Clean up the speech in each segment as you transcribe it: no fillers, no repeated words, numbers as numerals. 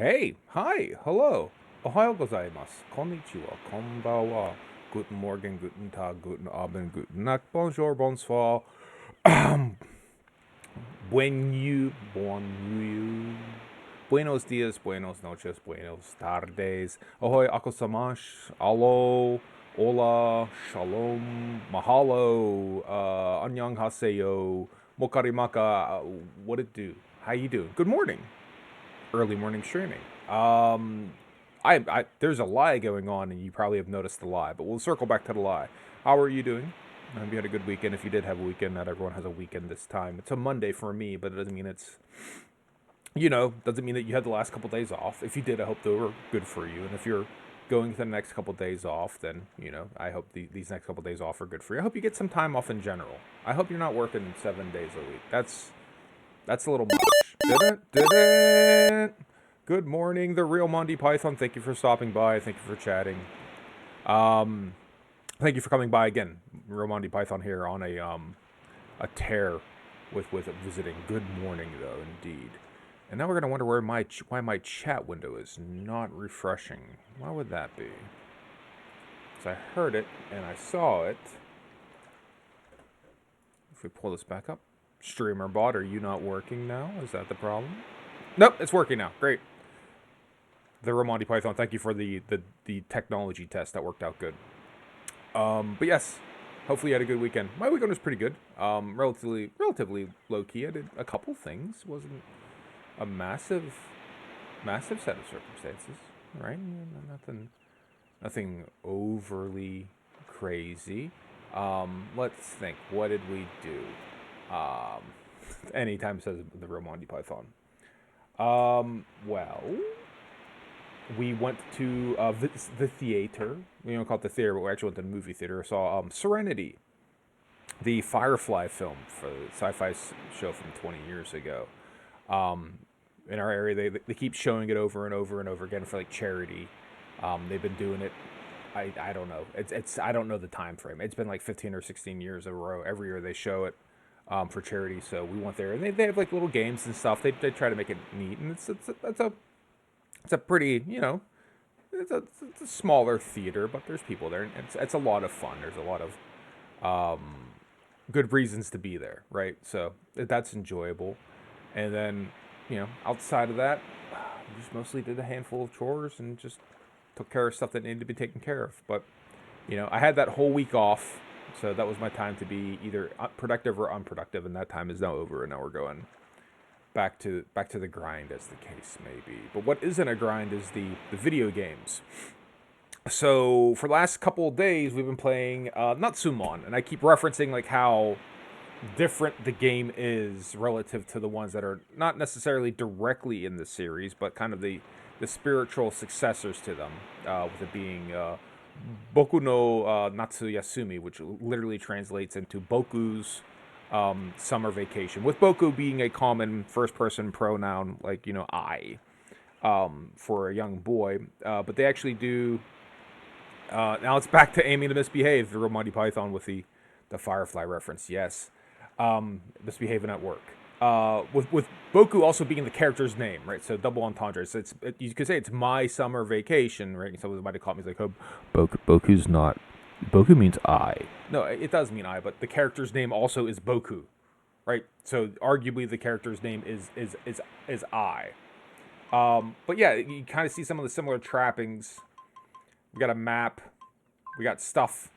Hey, hi, hello. Ohayo gozaimasu. Konnichiwa, konbanwa. Guten Morgen, guten Tag, guten Abend, guten Nacht, bonjour, bonsoir. Buenu. Buenos dias, buenos noches, buenos tardes. Ahoy, akosamash, alo, hola, shalom, mahalo, annyeong haseyo, mokarimaka, what it do? How you doing? Good morning. Early morning streaming. There's a lie going on, and you probably have noticed the lie, but we'll circle back to the lie. How are you doing? I hope you had a good weekend. If you did have a weekend, not everyone has a weekend this time. It's a Monday for me, but it doesn't mean doesn't mean that you had the last couple days off. If you did, I hope they were good for you. And if you're going to the next couple days off, then, I hope these next couple days off are good for you. I hope you get some time off in general. I hope you're not working 7 days a week. That's a little much. Didn't. Good morning, the real Monty Python. Thank you for stopping by. Thank you for chatting. Thank you for coming by again. Real Monty Python here on a tear with visiting. Good morning, though, indeed. And now we're gonna wonder why my chat window is not refreshing. Why would that be? Because I heard it and I saw it. If we pull this back up. Streamer bot, are you not working now? Is that the problem? Nope, it's working now. Great. The real Monty Python, thank you for the technology test. That worked out good. But yes, hopefully you had a good weekend. My weekend was pretty good. Relatively low key. I did a couple things. Wasn't a massive set of circumstances, right? Nothing overly crazy. Let's think. What did we do? Anytime says the real Monty Python. Well, we went to the theater. We don't call it the theater, but we actually went to the movie theater. Saw Serenity, the Firefly film for the sci-fi show from 20 years ago. In our area, they keep showing it over and over and over again for like charity. They've been doing it. I don't know. It's I don't know the time frame. It's been like 15 or 16 years in a row. Every year they show it. For charity, so we went there, and they have like little games and stuff. They try to make it neat, and it's a pretty it's a smaller theater, but there's people there, and it's a lot of fun. There's a lot of good reasons to be there, right? So that's enjoyable, and then outside of that, we just mostly did a handful of chores and just took care of stuff that needed to be taken care of. But I had that whole week off. So that was my time to be either productive or unproductive, and that time is now over, and now we're going back to the grind, as the case may be. But what isn't a grind is the video games. So for the last couple of days, we've been playing Natsu-Mon, and I keep referencing like how different the game is relative to the ones that are not necessarily directly in the series, but kind of the spiritual successors to them, with it being Boku no Natsu Yasumi, which literally translates into Boku's summer vacation, with Boku being a common first-person pronoun, like, I, for a young boy. But they actually do... now it's back to aiming to misbehave, the real Monty Python with the Firefly reference, yes. Misbehaving at work. With Boku also being the character's name, right? So double entendre. So you could say it's my summer vacation, right? Someone might have caught me like, oh, Boku's not. Boku means I. No, it does mean I, but the character's name also is Boku, right? So arguably the character's name is I. But yeah, you kind of see some of the similar trappings. We got a map. We got stuff.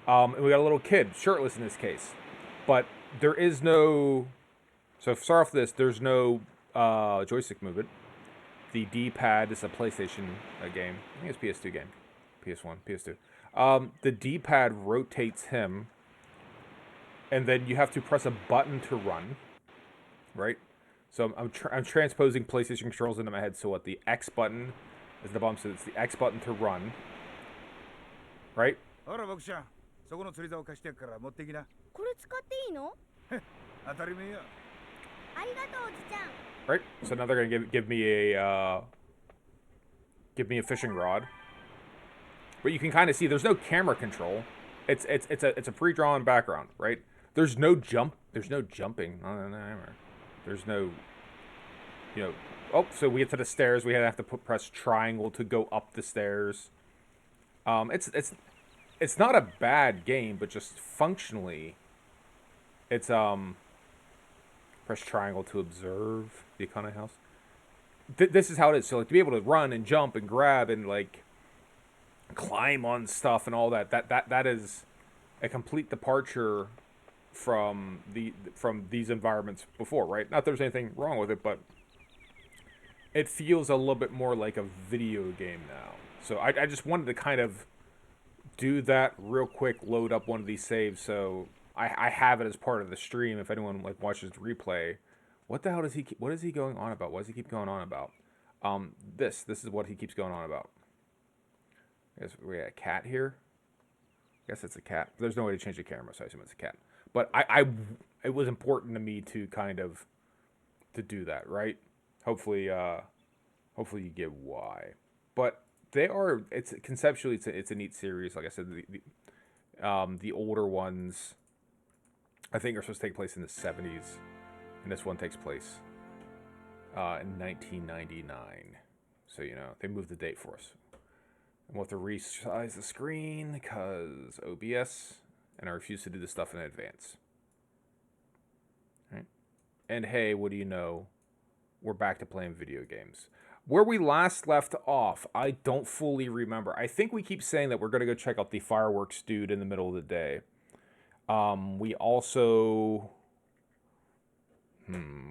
And we got a little kid, shirtless in this case. But there is no... So start off this, there's no joystick movement. The D-pad is a PlayStation game. I think it's PS2 game. PS1, PS2. The D-pad rotates him, and then you have to press a button to run, right? So I'm transposing PlayStation controls into my head. So what, the X button is the bump, so it's the X button to run, right? Right. So now they're gonna give me a fishing rod. But you can kind of see there's no camera control. It's a pre-drawn background, right? There's no jump. There's no jumping. There's no Oh, so we get to the stairs. We have to press triangle to go up the stairs. It's not a bad game, but just functionally, it's press triangle to observe the economy house. This is how it is. So like to be able to run and jump and grab and like climb on stuff and all that. That is a complete departure from these environments before, right? Not that there's anything wrong with it, but it feels a little bit more like a video game now. So I just wanted to kind of do that real quick, load up one of these saves, so I have it as part of the stream. If anyone like watches the replay, what the hell does he? What is he going on about? What does he keep going on about? This is what he keeps going on about. I guess we got a cat here. I guess it's a cat. There's no way to change the camera, so I assume it's a cat. But it was important to me to kind of to do that, right? Hopefully you get why. But they are. It's conceptually it's a neat series. Like I said, the older ones, I think, are supposed to take place in the 70s, and this one takes place in 1999. So you know they moved the date for us. And we'll have to resize the screen because OBS, and I refuse to do this stuff in advance. All right. And hey, what do you know? We're back to playing video games. Where we last left off, I don't fully remember. I think we keep saying that we're going to go check out the fireworks dude in the middle of the day. We also...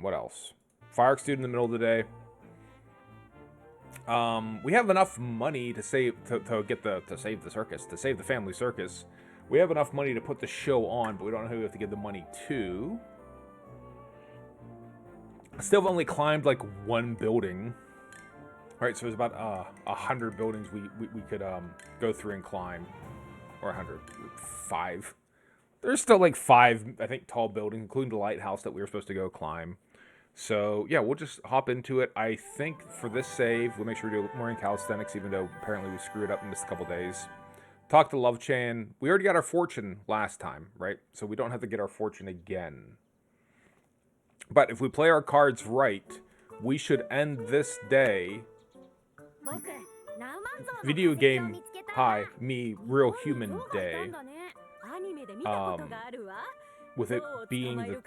what else? Fireworks dude in the middle of the day. We have enough money to save to save the circus, to save the family circus. We have enough money to put the show on, but we don't know who we have to give the money to. I still have only climbed like one building. All right, so there's about 100 buildings we could go through and climb, or 100, 5. There's still like 5, I think, tall buildings, including the lighthouse that we were supposed to go climb. So yeah, we'll just hop into it. I think for this save, we'll make sure we do morning calisthenics, even though apparently we screwed up and missed a couple days. Talk to Love Chan. We already got our fortune last time, right? So we don't have to get our fortune again. But if we play our cards right, we should end this day. Video game high, me, real human day. With it being the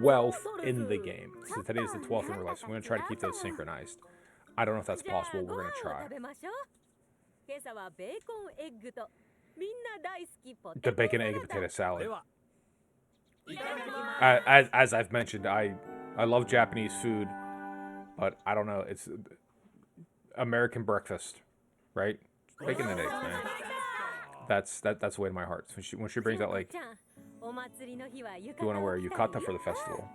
12th in the game. So today is the 12th in real life, so we're going to try to keep those synchronized. I don't know if that's possible, we're going to try. The bacon, egg, and potato salad. As I've mentioned, I love Japanese food, but I don't know, it's American breakfast, right? Bacon and eggs, man. That's the way to my heart. When she brings out like, you want to wear a yukata for the festival.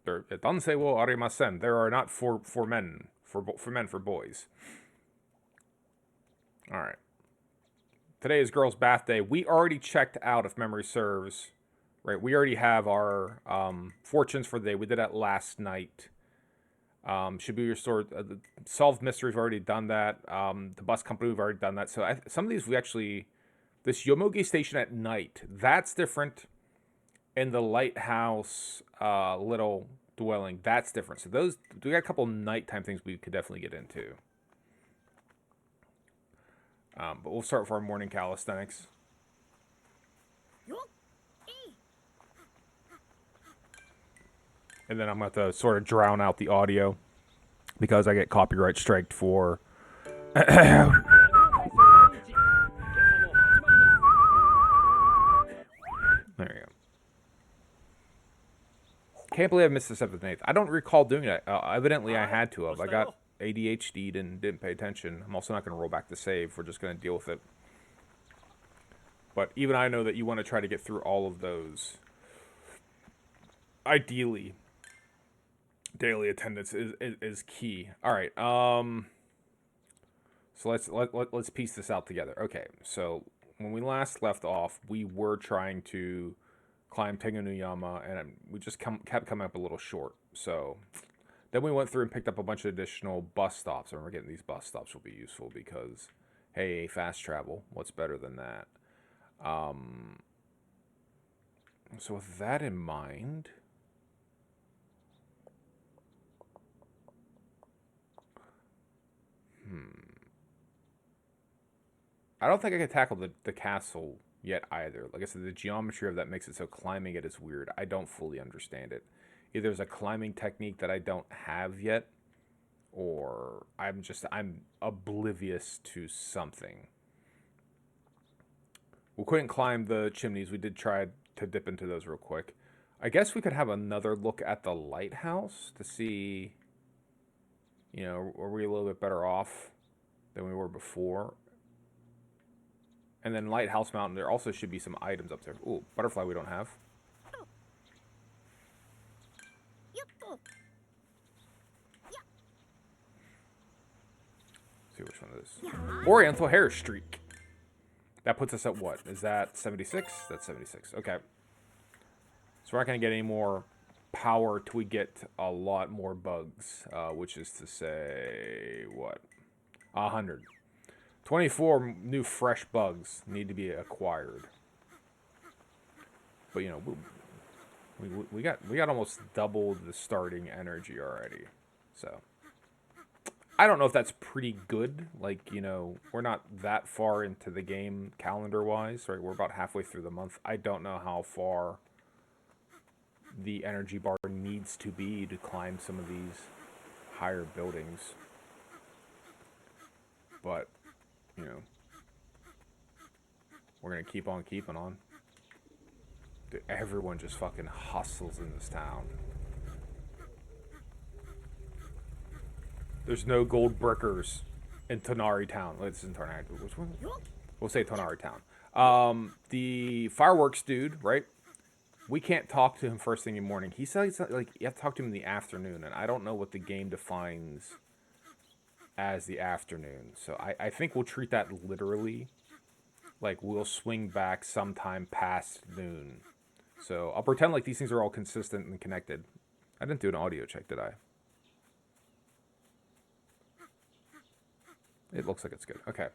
Dansei wo arimasen. There are not for men, for boys. All right. Today is girls' bath day. We already checked out, if memory serves. Right, we already have our fortunes for the day. We did that last night. Should be restored. The solved mysteries, we've already done that. The bus company, we've already done that. So some of these we actually... This Yomogi station at night, that's different. And the lighthouse little dwelling, that's different. So those, we got a couple nighttime things we could definitely get into. But we'll start with our morning calisthenics. And then I'm going to have to sort of drown out the audio because I get copyright striked for... There you go. Can't believe I missed the 7th and 8th. I don't recall doing that. Evidently, I had to have. I got ADHD'd and didn't pay attention. I'm also not going to roll back the save. We're just going to deal with it. But even I know that you want to try to get through all of those. Ideally, daily attendance is key. All right. So let's piece this out together. Okay. So when we last left off, we were trying to climb Tengu-no-Yama, and we just kept coming up a little short. So then we went through and picked up a bunch of additional bus stops. I remember getting these bus stops will be useful because Hey, fast travel. What's better than that? Um, so with that in mind, I don't think I can tackle the castle yet either. Like I said, the geometry of that makes it so climbing it is weird. I don't fully understand it. Either there's a climbing technique that I don't have yet, or I'm oblivious to something. We couldn't climb the chimneys. We did try to dip into those real quick. I guess we could have another look at the lighthouse to see, are we a little bit better off than we were before? And then Lighthouse Mountain, there also should be some items up there. Ooh, butterfly we don't have. Let's see which one it is. Oriental Hair Streak. That puts us at what? Is that 76? That's 76. Okay. So we're not going to get any more power till we get a lot more bugs, which is to say, what? 100. 24 new fresh bugs need to be acquired. But, we got almost double the starting energy already. So I don't know if that's pretty good. Like, we're not that far into the game calendar-wise, right? We're about halfway through the month. I don't know how far the energy bar needs to be to climb some of these higher buildings. But, we're going to keep on keeping on. Dude, everyone just fucking hustles in this town. There's no gold brickers in Tonari Town. This isn't Tonari. Which one? We'll say Tonari Town. The fireworks dude, right? We can't talk to him first thing in the morning. He says like you have to talk to him in the afternoon, and I don't know what the game defines as the afternoon. So I think we'll treat that literally. Like we'll swing back sometime past noon. So I'll pretend like these things are all consistent and connected. I didn't do an audio check, did I? It looks like it's good. Okay.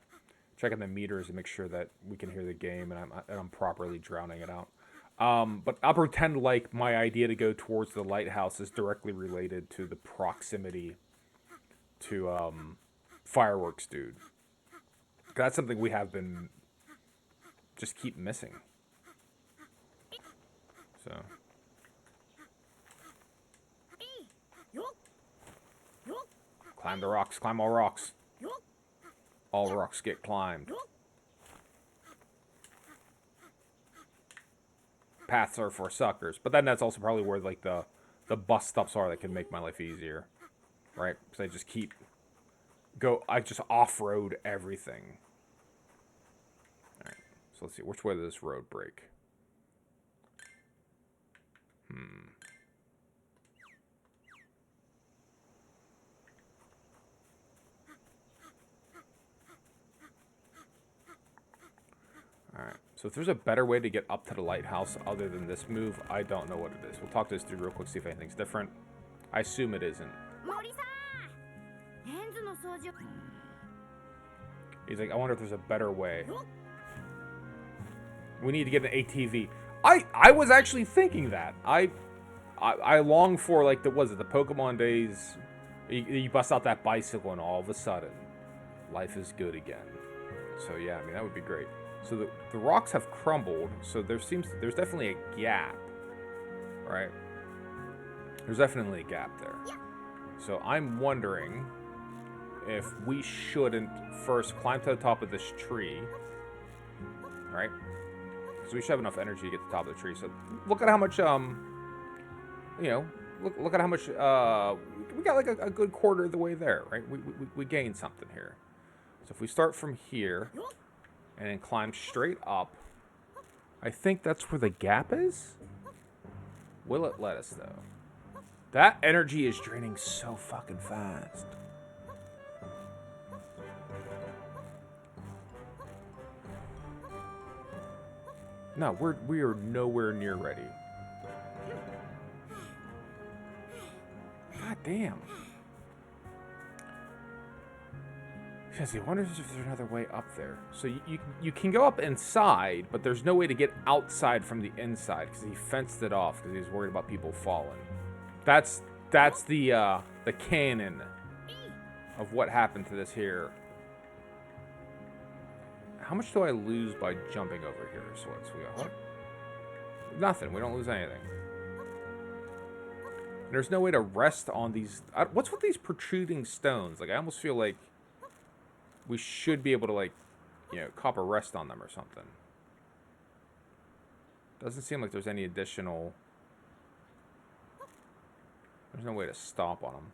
Checking the meters and make sure that we can hear the game and I'm properly drowning it out. But I'll pretend like my idea to go towards the lighthouse is directly related to the proximity to fireworks dude. That's something we have been just keep missing. So climb the rocks, climb all rocks. All rocks get climbed. Paths are for suckers. But then that's also probably where like the bus stops are that can make my life easier. Right? Because I just off-road everything. Alright. So let's see. Which way does this road break? Alright, so if there's a better way to get up to the lighthouse other than this move, I don't know what it is. We'll talk to this dude real quick, see if anything's different. I assume it isn't. He's like, I wonder if there's a better way. We need to get an ATV. I was actually thinking that. I long for, like, the Pokemon days. You bust out that bicycle and all of a sudden, life is good again. So yeah, I mean, that would be great. So the rocks have crumbled, so there's definitely a gap, right? There's definitely a gap there. So I'm wondering if we shouldn't first climb to the top of this tree, right? Because we should have enough energy to get to the top of the tree. So look at how much, look at how much, we got like a good quarter of the way there, right? We gained something here. So if we start from here and then climb straight up, I think that's where the gap is? Will it let us, though? That energy is draining so fucking fast. No, we are nowhere near ready. God damn. Because he wonders if there's another way up there. So you can go up inside, but there's no way to get outside from the inside because he fenced it off because he's worried about people falling. That's the canon of what happened to this here. How much do I lose by jumping over here? So we got what? Nothing. We don't lose anything. And there's no way to rest on these. What's with these protruding stones? Like I almost feel like we should be able to, like, you know, cop a rest on them or something. Doesn't seem like there's any additional... There's no way to stop on them.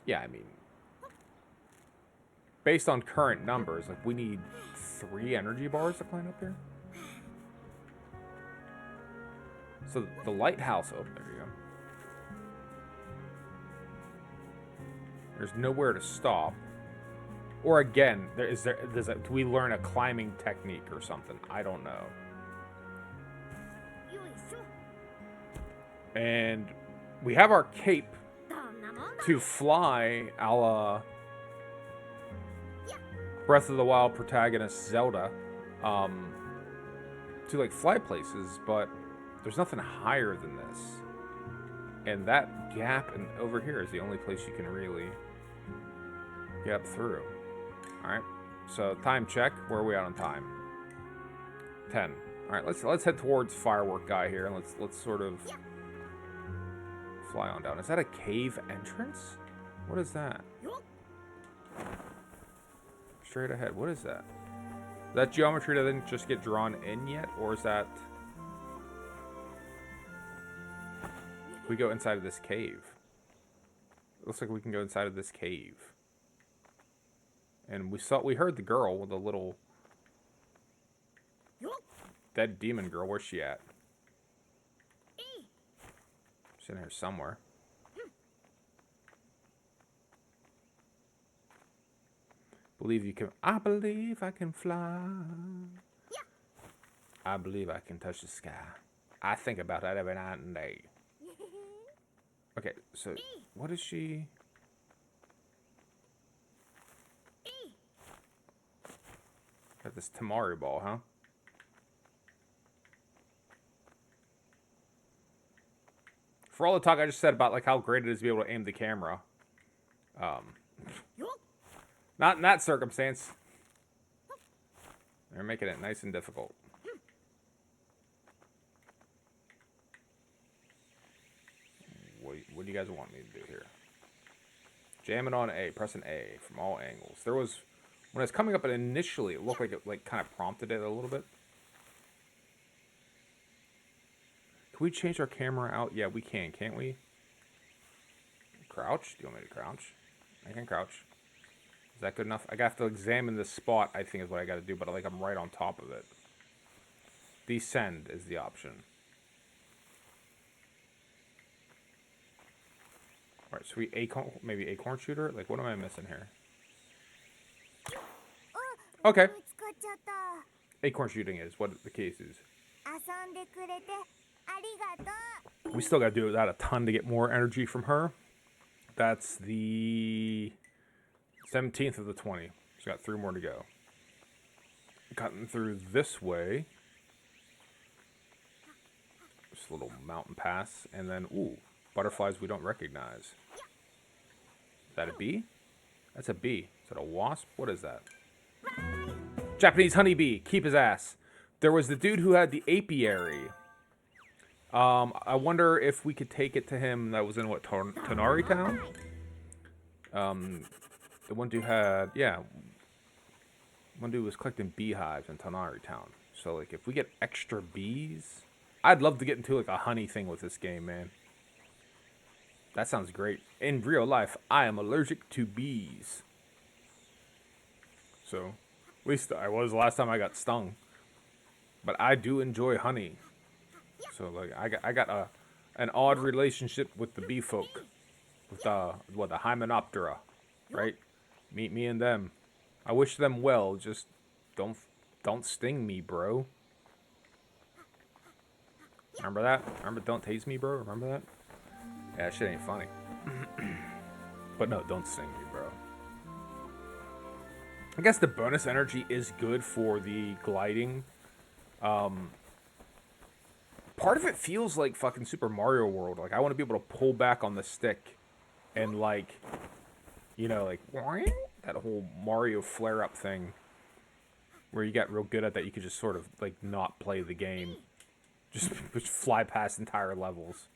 Yeah, I mean... Based on current numbers, like, we need 3 energy bars to climb up here. So, the lighthouse... Oh, there you go. There's nowhere to stop. Or again, do we learn a climbing technique or something? I don't know. And we have our cape to fly a la Breath of the Wild protagonist Zelda to like fly places, but there's nothing higher than this. And that gap over here is the only place you can really get up through. Alright, so time check. Where are we at on time? 10. Alright, let's head towards Firework Guy here, and let's sort of fly on down. Is that a cave entrance? What is that? Straight ahead. What is that? Is that geometry that didn't just get drawn in yet, or is that... We go inside of this cave. It looks like we can go inside of this cave. And we heard the girl with the little dead demon girl. Where's she at? She's in here somewhere. Believe you can. I believe I can fly. I believe I can touch the sky. I think about that every night and day. Okay, so what is she? Got this Tamari ball, huh? For all the talk I just said about like how great it is to be able to aim the camera, not in that circumstance. They're making it nice and difficult. What do you guys want me to do here? Jamming on A, pressing A from all angles. There was, when it was coming up initially, it looked like it like kind of prompted it a little bit. Can we change our camera out? Yeah, we can, can't we? Crouch? Do you want me to crouch? I can crouch. Is that good enough? I have to examine this spot, I think is what I got to do, but like I'm right on top of it. Descend is the option. Alright, so maybe acorn shooter? Like, what am I missing here? Okay. Acorn shooting is what the case is. We still gotta do that a ton to get more energy from her. That's the 17th of the 20. She's got 3 more to go. Cutting through this way. Just a little mountain pass. And then, ooh, butterflies we don't recognize. Is that a bee? That's a bee. Is that a wasp? What is that? Japanese honeybee. Keep his ass. There was the dude who had the apiary. I wonder if we could take it to him. That was in what, Tonari Town? The one dude had, yeah. One dude was collecting beehives in Tonari Town. So, like, if we get extra bees, I'd love to get into, like, a honey thing with this game, man. That sounds great. In real life, I am allergic to bees. So, at least I was last time I got stung. But I do enjoy honey. So, like, I got an odd relationship with the bee folk. With the Hymenoptera, right? Me and them. I wish them well. Just don't sting me, bro. Remember that? Remember don't tase me, bro? Remember that? Yeah, that shit ain't funny. But no, don't sting me, bro. I guess the bonus energy is good for the gliding. Part of it feels like fucking Super Mario World. Like, I want to be able to pull back on the stick and, like, you know, like, that whole Mario flare-up thing where you get real good at that. You could just sort of, like, not play the game. Just fly past entire levels.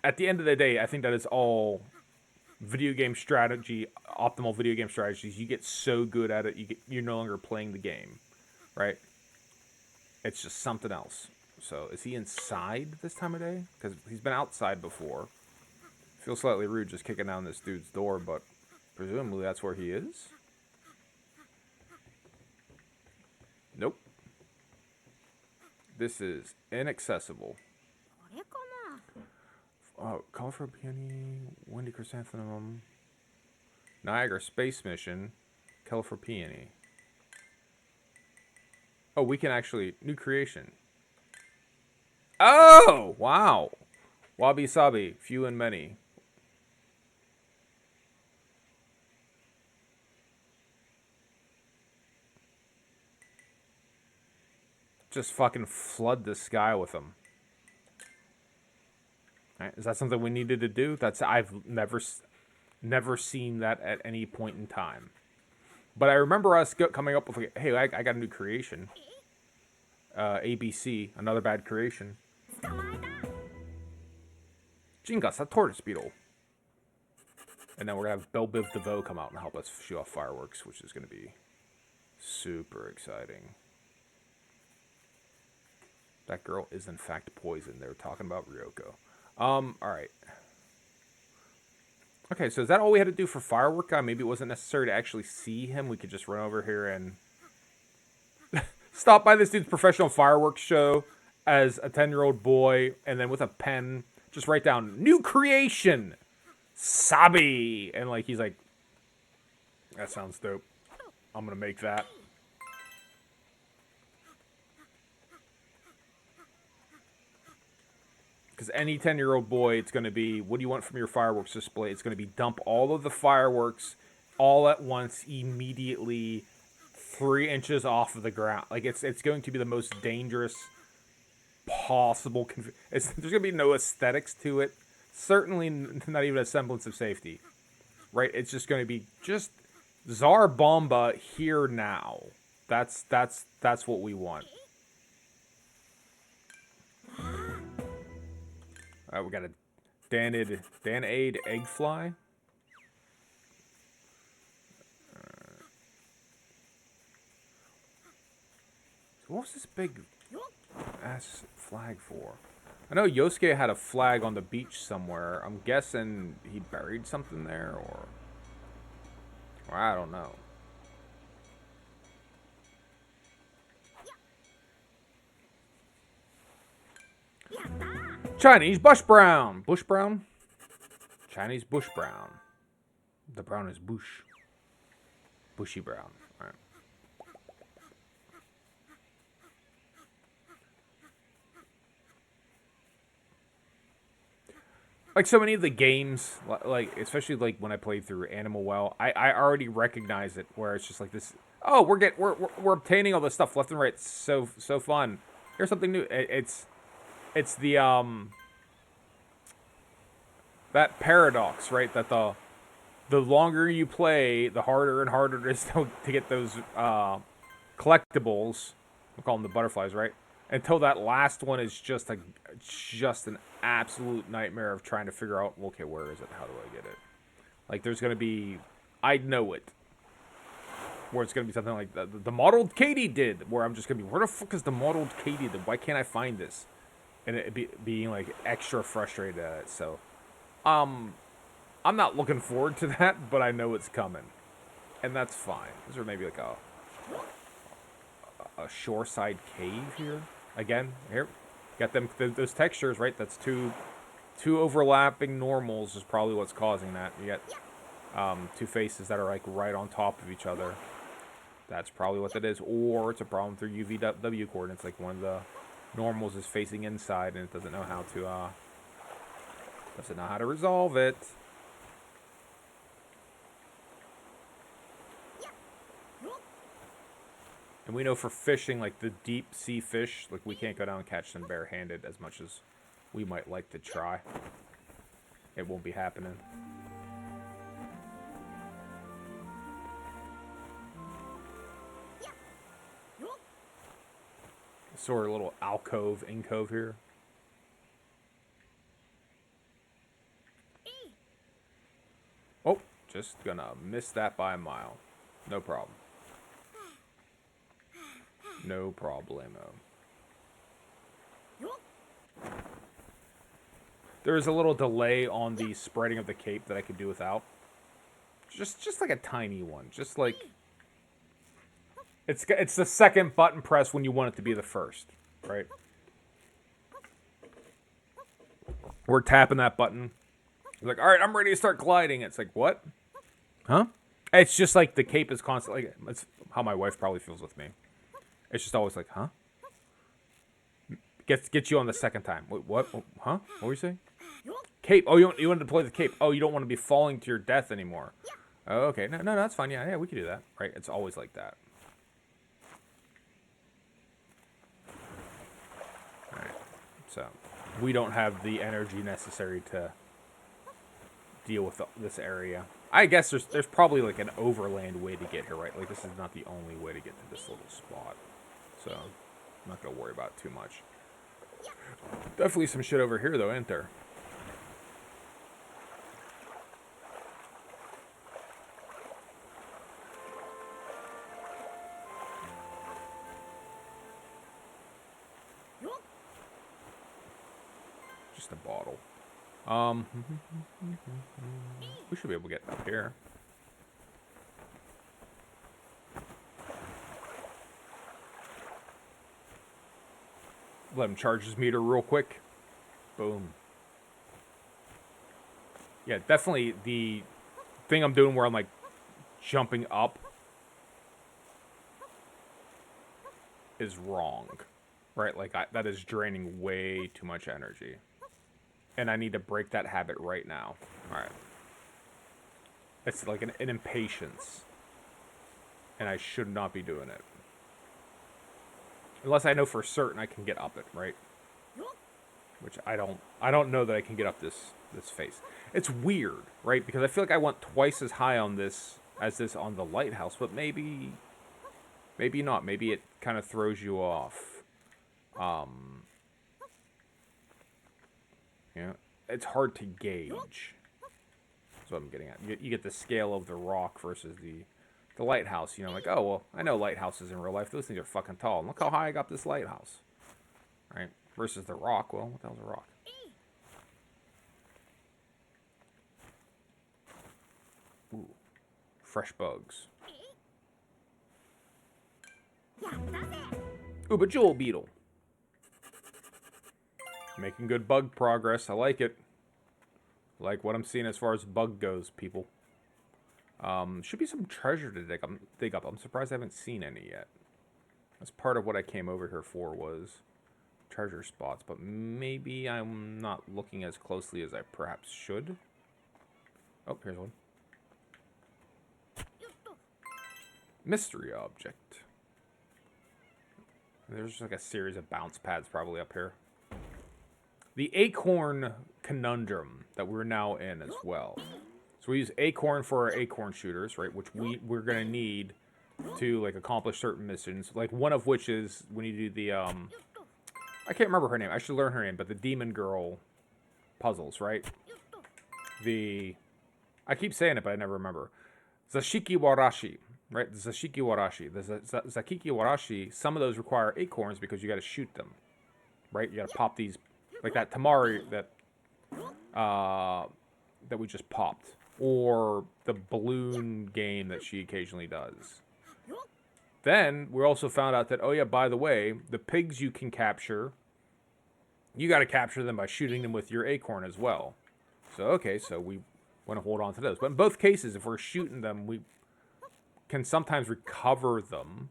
At the end of the day, I think that is all video game strategy, optimal video game strategies. You get so good at it, you're no longer playing the game, right? It's just something else. So, is he inside this time of day? Because he's been outside before. Feels slightly rude just kicking down this dude's door, but presumably that's where he is. Nope. This is inaccessible. Oh, Call for a Peony, Windy Chrysanthemum, Niagara Space Mission, Call for Peony. Oh, we can actually... New creation. Oh! Wow. Wabi Sabi. Few and many. Just fucking flood the sky with them. Right, is that something we needed to do? I've never seen that at any point in time. But I remember us coming up with, like, hey, I got a new creation. ABC, another bad creation. Jingas, that tortoise beetle. And then we're going to have Belle Biv DeVoe come out and help us shoot off fireworks, which is going to be super exciting. That girl is, in fact, poisoned. They were talking about Ryoko. Alright. Okay, so is that all we had to do for Firework Guy? Maybe it wasn't necessary to actually see him. We could just run over here and stop by this dude's professional fireworks show as a 10-year-old boy, and then with a pen, just write down, new creation! Sabi! And, like, he's like, that sounds dope. I'm gonna make that. Because any 10-year-old boy, it's going to be, what do you want from your fireworks display? It's going to be dump all of the fireworks all at once, immediately, 3 inches off of the ground. Like, it's going to be the most dangerous possible... there's going to be no aesthetics to it. Certainly not even a semblance of safety. Right? It's just going to be just Tsar Bomba here now. That's what we want. Alright, we got a Danade Eggfly. So what was this big ass flag for? I know Yosuke had a flag on the beach somewhere. I'm guessing he buried something there, or I don't know. Chinese bush brown. Bush brown? Chinese bush brown. The brown is bush. Bushy brown. All right. Like so many of the games, like especially like when I played through Animal Well, I already recognize it where it's just like this. Oh, we're obtaining all this stuff left and right. It's so fun. Here's something new. It's the that paradox, right? That the longer you play, the harder and harder it is to get those collectibles. We'll call them the butterflies, right? Until that last one is just an absolute nightmare of trying to figure out, okay, where is it? How do I get it? Like, there's going to be, I know it. Where it's going to be something like the modeled Katie did, where I'm just going to be, where the fuck is the modeled Katie? Why can't I find this? And it being, like, extra frustrated at it. So, I'm not looking forward to that, but I know it's coming. And that's fine. Is there maybe, like, a shoreside cave here? Again, here, got them those textures, right? That's two overlapping normals is probably what's causing that. You got two faces that are like right on top of each other. That's probably what that is. Or it's a problem through UVW coordinates. Like one of the normals is facing inside and it doesn't know how to Doesn't know how to resolve it. And we know for fishing, like the deep sea fish, like we can't go down and catch them barehanded as much as we might like to try. It won't be happening. Sort of little alcove, incove here. Oh, just gonna miss that by a mile. No problem. No problemo. There is a little delay on the spreading of the cape that I could do without. Just like a tiny one. Just like... It's the second button press when you want it to be the first, right? We're tapping that button. It's like, all right, I'm ready to start gliding. It's like, what? Huh? It's just like the cape is constantly... Like, that's how my wife probably feels with me. It's just always like, huh? Gets you on the second time. Wait, what? Oh, huh? What were you saying? Cape. Oh, you want to deploy the cape. Oh, you don't want to be falling to your death anymore. Oh, okay. No, that's fine. Yeah, we can do that. Right? It's always like that. Alright. So, we don't have the energy necessary to deal with this area. I guess there's probably like an overland way to get here, right? Like, this is not the only way to get to this little spot. So, I'm not going to worry about it too much. Definitely some shit over here, though, ain't there? Just a bottle. We should be able to get up here. Let him charge his meter real quick. Boom. Yeah, definitely the thing I'm doing where I'm like jumping up is wrong. Right? Like that is draining way too much energy. And I need to break that habit right now. Alright. It's like an impatience. And I should not be doing it. Unless I know for certain I can get up it, right? Which I don't know that I can get up this face. It's weird, right? Because I feel like I went twice as high on this as this on the lighthouse, but maybe not. Maybe it kind of throws you off. Yeah, it's hard to gauge. That's what I'm getting at. You get the scale of the rock versus the lighthouse. You know, like, oh, well, I know lighthouses in real life. Those things are fucking tall. And look how high I got this lighthouse. Right? Versus the rock. Well, what the hell's a rock? Ooh. Fresh bugs. Ooh, but jewel beetle. Making good bug progress. I like it. Like what I'm seeing as far as bug goes, people. Should be some treasure to dig up. I'm surprised I haven't seen any yet. That's part of what I came over here for was treasure spots, but maybe I'm not looking as closely as I perhaps should. Oh, here's one. Mystery object. There's like a series of bounce pads probably up here. The acorn conundrum that we're now in as well. So we use acorn for our acorn shooters, right? Which we're gonna need to like accomplish certain missions. Like one of which is when you do the I can't remember her name. I should learn her name, but the demon girl puzzles, right? I keep saying it, but I never remember. Zashiki Warashi, right? The Zashiki Warashi. The Zakiki Warashi. Some of those require acorns because you got to shoot them, right? You got to pop these. Like that Tamari that we just popped. Or the balloon game that she occasionally does. Then, we also found out that, oh yeah, by the way, the pigs you can capture, you got to capture them by shooting them with your acorn as well. So, okay, so we want to hold on to those. But in both cases, if we're shooting them, we can sometimes recover them.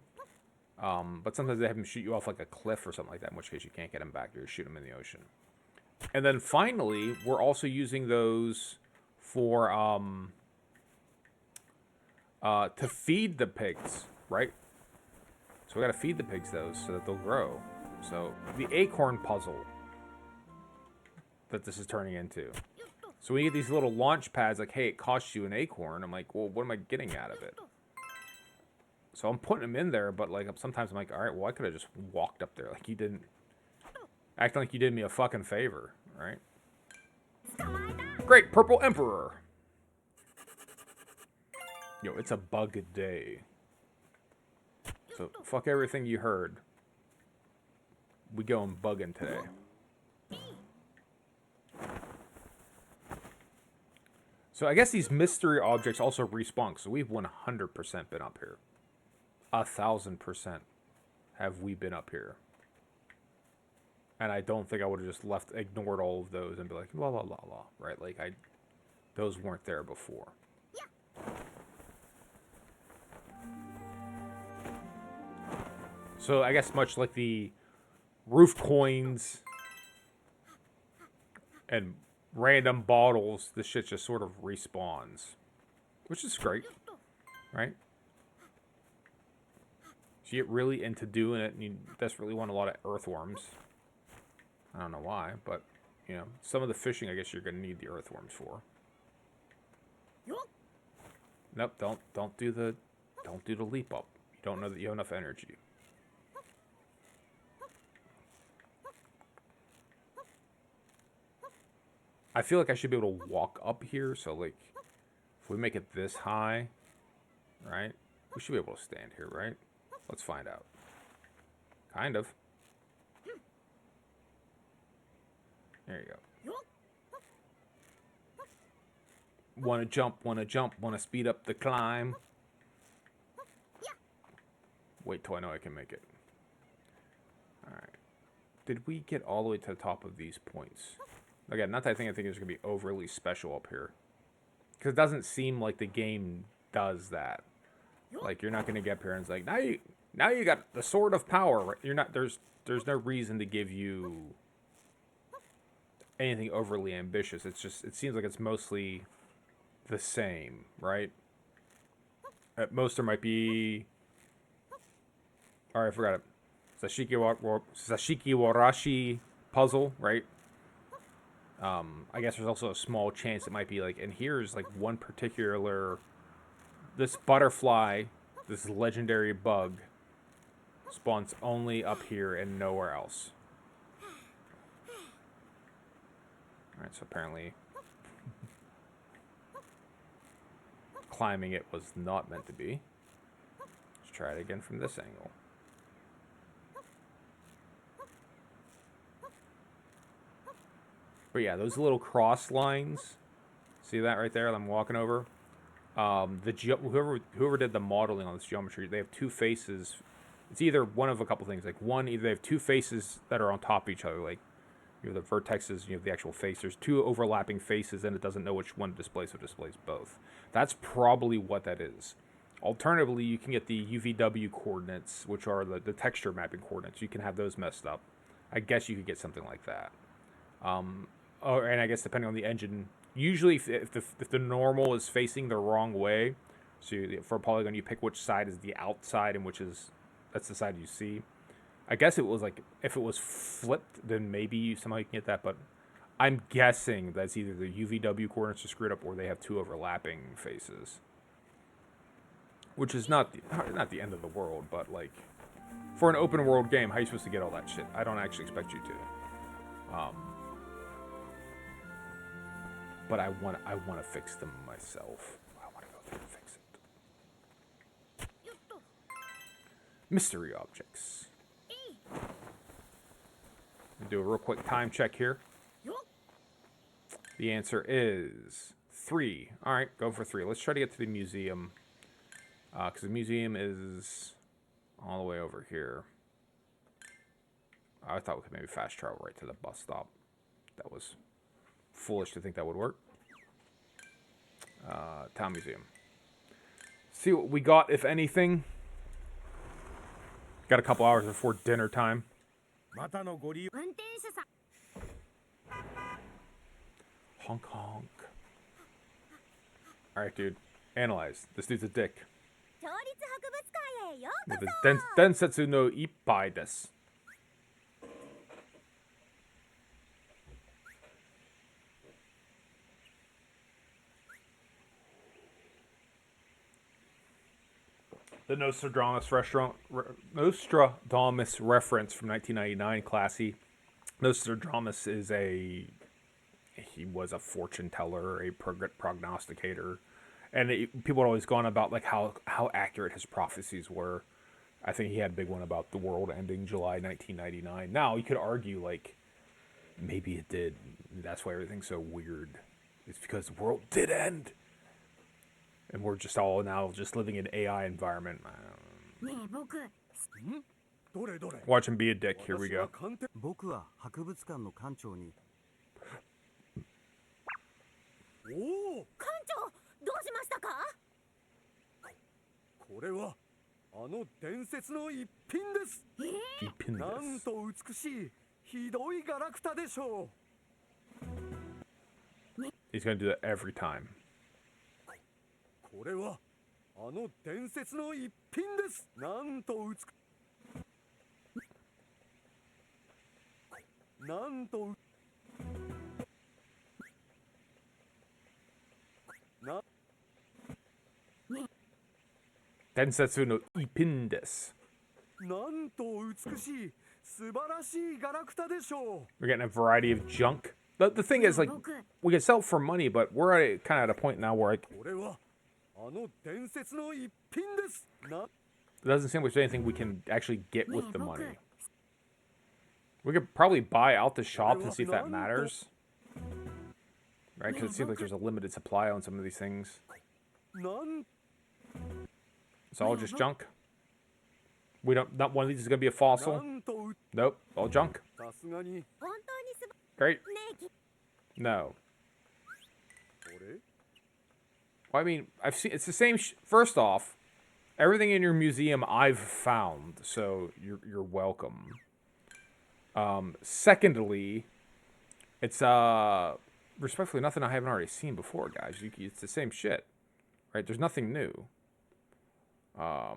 But sometimes they have them shoot you off like a cliff or something like that, in which case you can't get them back. You shoot them in the ocean. And then finally, we're also using those for to feed the pigs, right? So we gotta feed the pigs those so that they'll grow. So the acorn puzzle that this is turning into. So we get these little launch pads like, hey, it costs you an acorn. I'm like, well, what am I getting out of it? So I'm putting them in there, but like sometimes I'm like, all right, well, I could have just walked up there. Like you didn't, acting like you did me a fucking favor, right? Great, Purple Emperor. Yo, it's a bug day. So fuck everything you heard. We going bugging today. So I guess these mystery objects also respawn. So we've 100% been up here. 1,000% have we been up here. And I don't think I would have just ignored all of those and be like, la la la la, right? Like those weren't there before. Yeah. So I guess much like the roof coins and random bottles, this shit just sort of respawns, which is great, right? So you get really into doing it, and you desperately want a lot of earthworms. I don't know why, but you know, some of the fishing, I guess you're gonna need the earthworms for. Nope, don't do the leap up. You don't know that you have enough energy. I feel like I should be able to walk up here, so like, if we make it this high, right, we should be able to stand here, right? Let's find out. Kind of. There you go. Wanna jump, wanna speed up the climb. Wait till I know I can make it. Alright. Did we get all the way to the top of these points? Again, not that I think it's going to be overly special up here. Because it doesn't seem like the game does that. Like, you're not going to get up here and it's like, now you got the sword of power. You're not, there's no reason to give you anything overly ambitious. It's just, it seems like it's mostly the same, right? At most there might be... Alright, I forgot it. Sashiki Warashi puzzle, right? I guess there's also a small chance it might be like, and here's like one particular, this butterfly, this legendary bug, spawns only up here and nowhere else. Alright, so apparently climbing it was not meant to be. Let's try it again from this angle. But yeah, those little cross lines, see that right there that I'm walking over? Whoever did the modeling on this geometry, they have two faces. It's either one of a couple things. Like one, either they have two faces that are on top of each other. Like you have the vertexes, you have the actual face. There's two overlapping faces, and it doesn't know which one to display, so it displays both. That's probably what that is. Alternatively, you can get the UVW coordinates, which are the texture mapping coordinates. You can have those messed up. I guess you could get something like that. And I guess depending on the engine, usually if the normal is facing the wrong way, so for a polygon you pick which side is the outside and that's the side you see. I guess it was like, if it was flipped, then maybe somehow you can get that, but I'm guessing that's either the UVW coordinates are screwed up or they have two overlapping faces. Which is not the end of the world, but like, for an open world game, how are you supposed to get all that shit? I don't actually expect you to. But I want to fix them myself. I want to go through and fix it. Mystery objects. Do a real quick time check here. The answer is 3. All right, go for 3. Let's try to get to the museum. Because the museum is all the way over here. I thought we could maybe fast travel right to the bus stop. That was foolish to think that would work. Town museum. See what we got, if anything. Got a couple hours before dinner time. Honk honk. Alright, dude. Analyze. This dude's a dick. With his densetsu no ippai desu. The Nostradamus reference from 1999, classy. Nostradamus is he was a fortune teller, a prognosticator, and people had always gone about like how accurate his prophecies were. I think he had a big one about the world ending July 1999. Now you could argue like maybe it did. That's why everything's so weird. It's because the world did end. And we're just all now just living in an AI environment. Watch him be a dick. Here we go. 僕は博物館の館長に。おお、館長、どうしましたか？これはあの伝説の一品です。なんと美しい、ひどいガラクタでしょう。He's gonna do that every time. これはあの伝説の一品です。なんと美しい。なんとな。Densetsu no ipin desu. なんと美しい、素晴らしいガラクタでしょう。 We're getting a variety of junk. The thing is, like, we can sell it for money, but we're kind of at a point now where like, これはあの伝説の一品です。な。 it doesn't seem like there's anything we can actually get with the money. We could probably buy out the shops and see if that matters. Right? Because it seems like there's a limited supply on some of these things. なん It's all just junk. Not one of these is going to be a fossil. なんと Nope, all junk. さすがに Great. No. これ Well, I mean, I've seen it's the same. First off, everything in your museum I've found, so you're welcome. Secondly, it's respectfully nothing I haven't already seen before, guys. It's the same shit, right? There's nothing new. I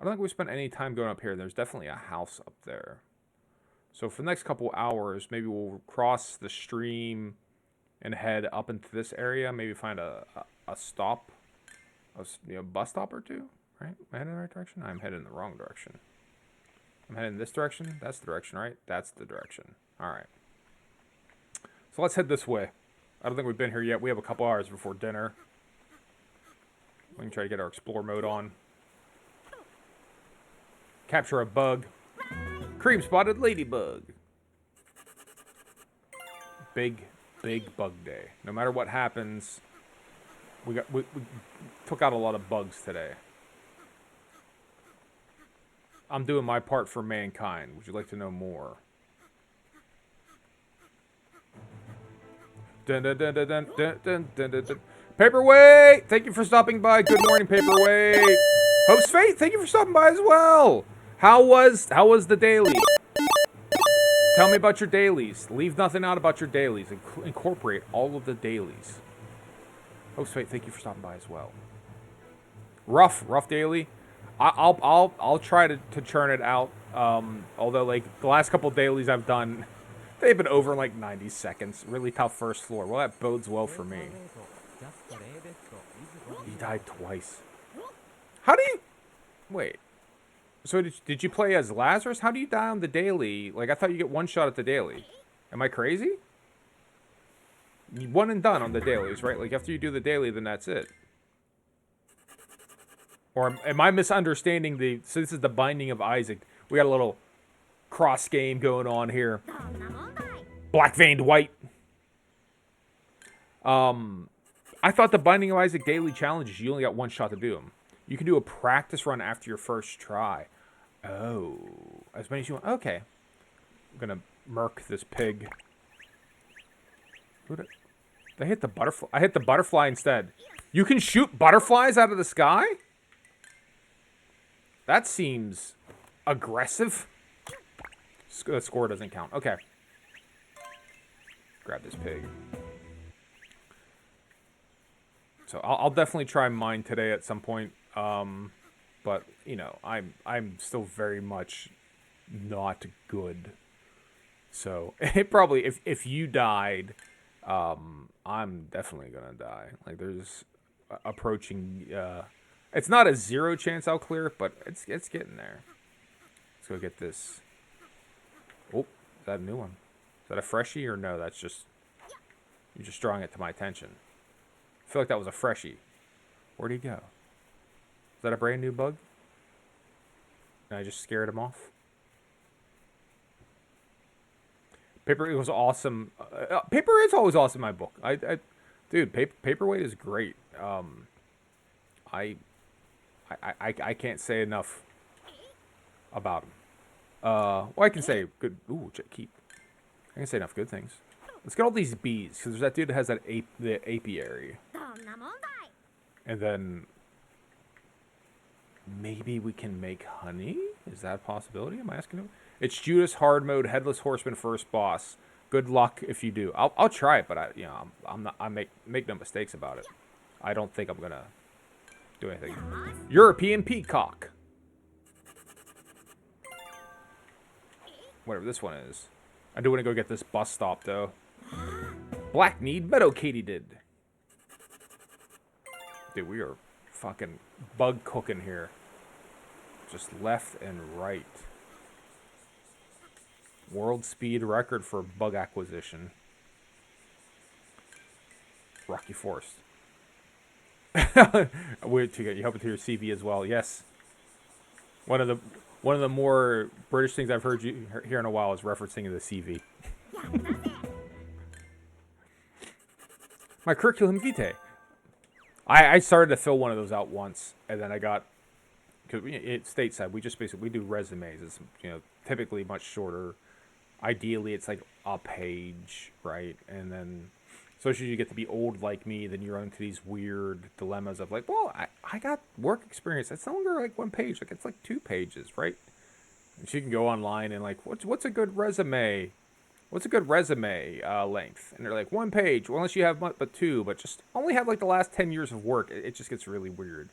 don't think we spent any time going up here. There's definitely a house up there. So for the next couple hours, maybe we'll cross the stream and head up into this area. Maybe find a stop, bus stop or two. Right? Am I heading in the right direction? I'm heading in the wrong direction. I'm heading in this direction. That's the direction, right? That's the direction. All right. So let's head this way. I don't think we've been here yet. We have a couple hours before dinner. We can try to get our explore mode on. Capture a bug. Cream spotted ladybug. Big bug day. No matter what happens, we took out a lot of bugs today. I'm doing my part for mankind. Would you like to know more? Dun, dun, dun, dun, dun, dun, dun, dun, dun, dun. Paperweight! Thank you for stopping by. Good morning, Paperweight. Host Fate, thank you for stopping by as well. How was the daily? Tell me about your dailies. Leave nothing out about your dailies. Incorporate all of the dailies. Host Fate, thank you for stopping by as well. Rough daily. I'll try to churn it out. Although like the last couple dailies I've done, they've been over in like 90 seconds. Really tough first floor. Well, that bodes well for me. He died twice. How do you... Wait. So did you play as Lazarus? How do you die on the daily? Like, I thought you get one shot at the daily. Am I crazy? One and done on the dailies, right? Like, after you do the daily, then that's it. Or am I misunderstanding the... So this is the Binding of Isaac. We got a little cross game going on here. Black-veined white. I thought the Binding of Isaac daily challenges, you only got one shot to do them. You can do a practice run after your first try. Oh. As many as you want. Okay. I'm gonna murk this pig. Did I hit the butterfly? I hit the butterfly instead. You can shoot butterflies out of the sky? That seems aggressive. The score doesn't count. Okay. Grab this pig. So I'll definitely try mine today at some point. But you know, I'm still very much not good. So it probably if you died, I'm definitely gonna die. Like there's approaching. It's not a 0 chance I'll clear it, but it's getting there. Let's go get this. Oh, is that a new one? Is that a freshie or no? That's just you're just drawing it to my attention. I feel like that was a freshie. Where'd he go? Is that a brand new bug? And I just scared him off. Paper was awesome. Paper is always awesome in my book. Dude, Paperweight is great. I can't say enough about him. Well, I can say good. Ooh, keep. I can say enough good things. Let's get all these bees because there's that dude that has that the apiary. And then maybe we can make honey? Is that a possibility? Am I asking him? It's Judas hard mode, headless horseman first boss. Good luck if you do. I'll try it, but I make no mistakes about it. I don't think I'm gonna do anything. European peacock. Whatever this one is. I do want to go get this bus stop though. Blackmead Meadow Katydid. Dude, we are fucking bug cooking here. Just left and right. World speed record for bug acquisition. Rocky Forest. Weird to get you helping to your CV as well. Yes. One of the more British things I've heard you hear in a while is referencing the CV. My curriculum vitae. I started to fill one of those out once, and then I got because it's stateside. We do resumes. It's typically much shorter. Ideally, it's like a page, right? And then, especially you get to be old like me, then you run into these weird dilemmas of like, well, I got work experience. It's no longer like one page. Like it's like 2 pages, right? And so you can go online and like, what's a good resume? What's a good resume length? And they're like 1 page. Well, unless you have but 2, but just only have like the last 10 years of work. It just gets really weird.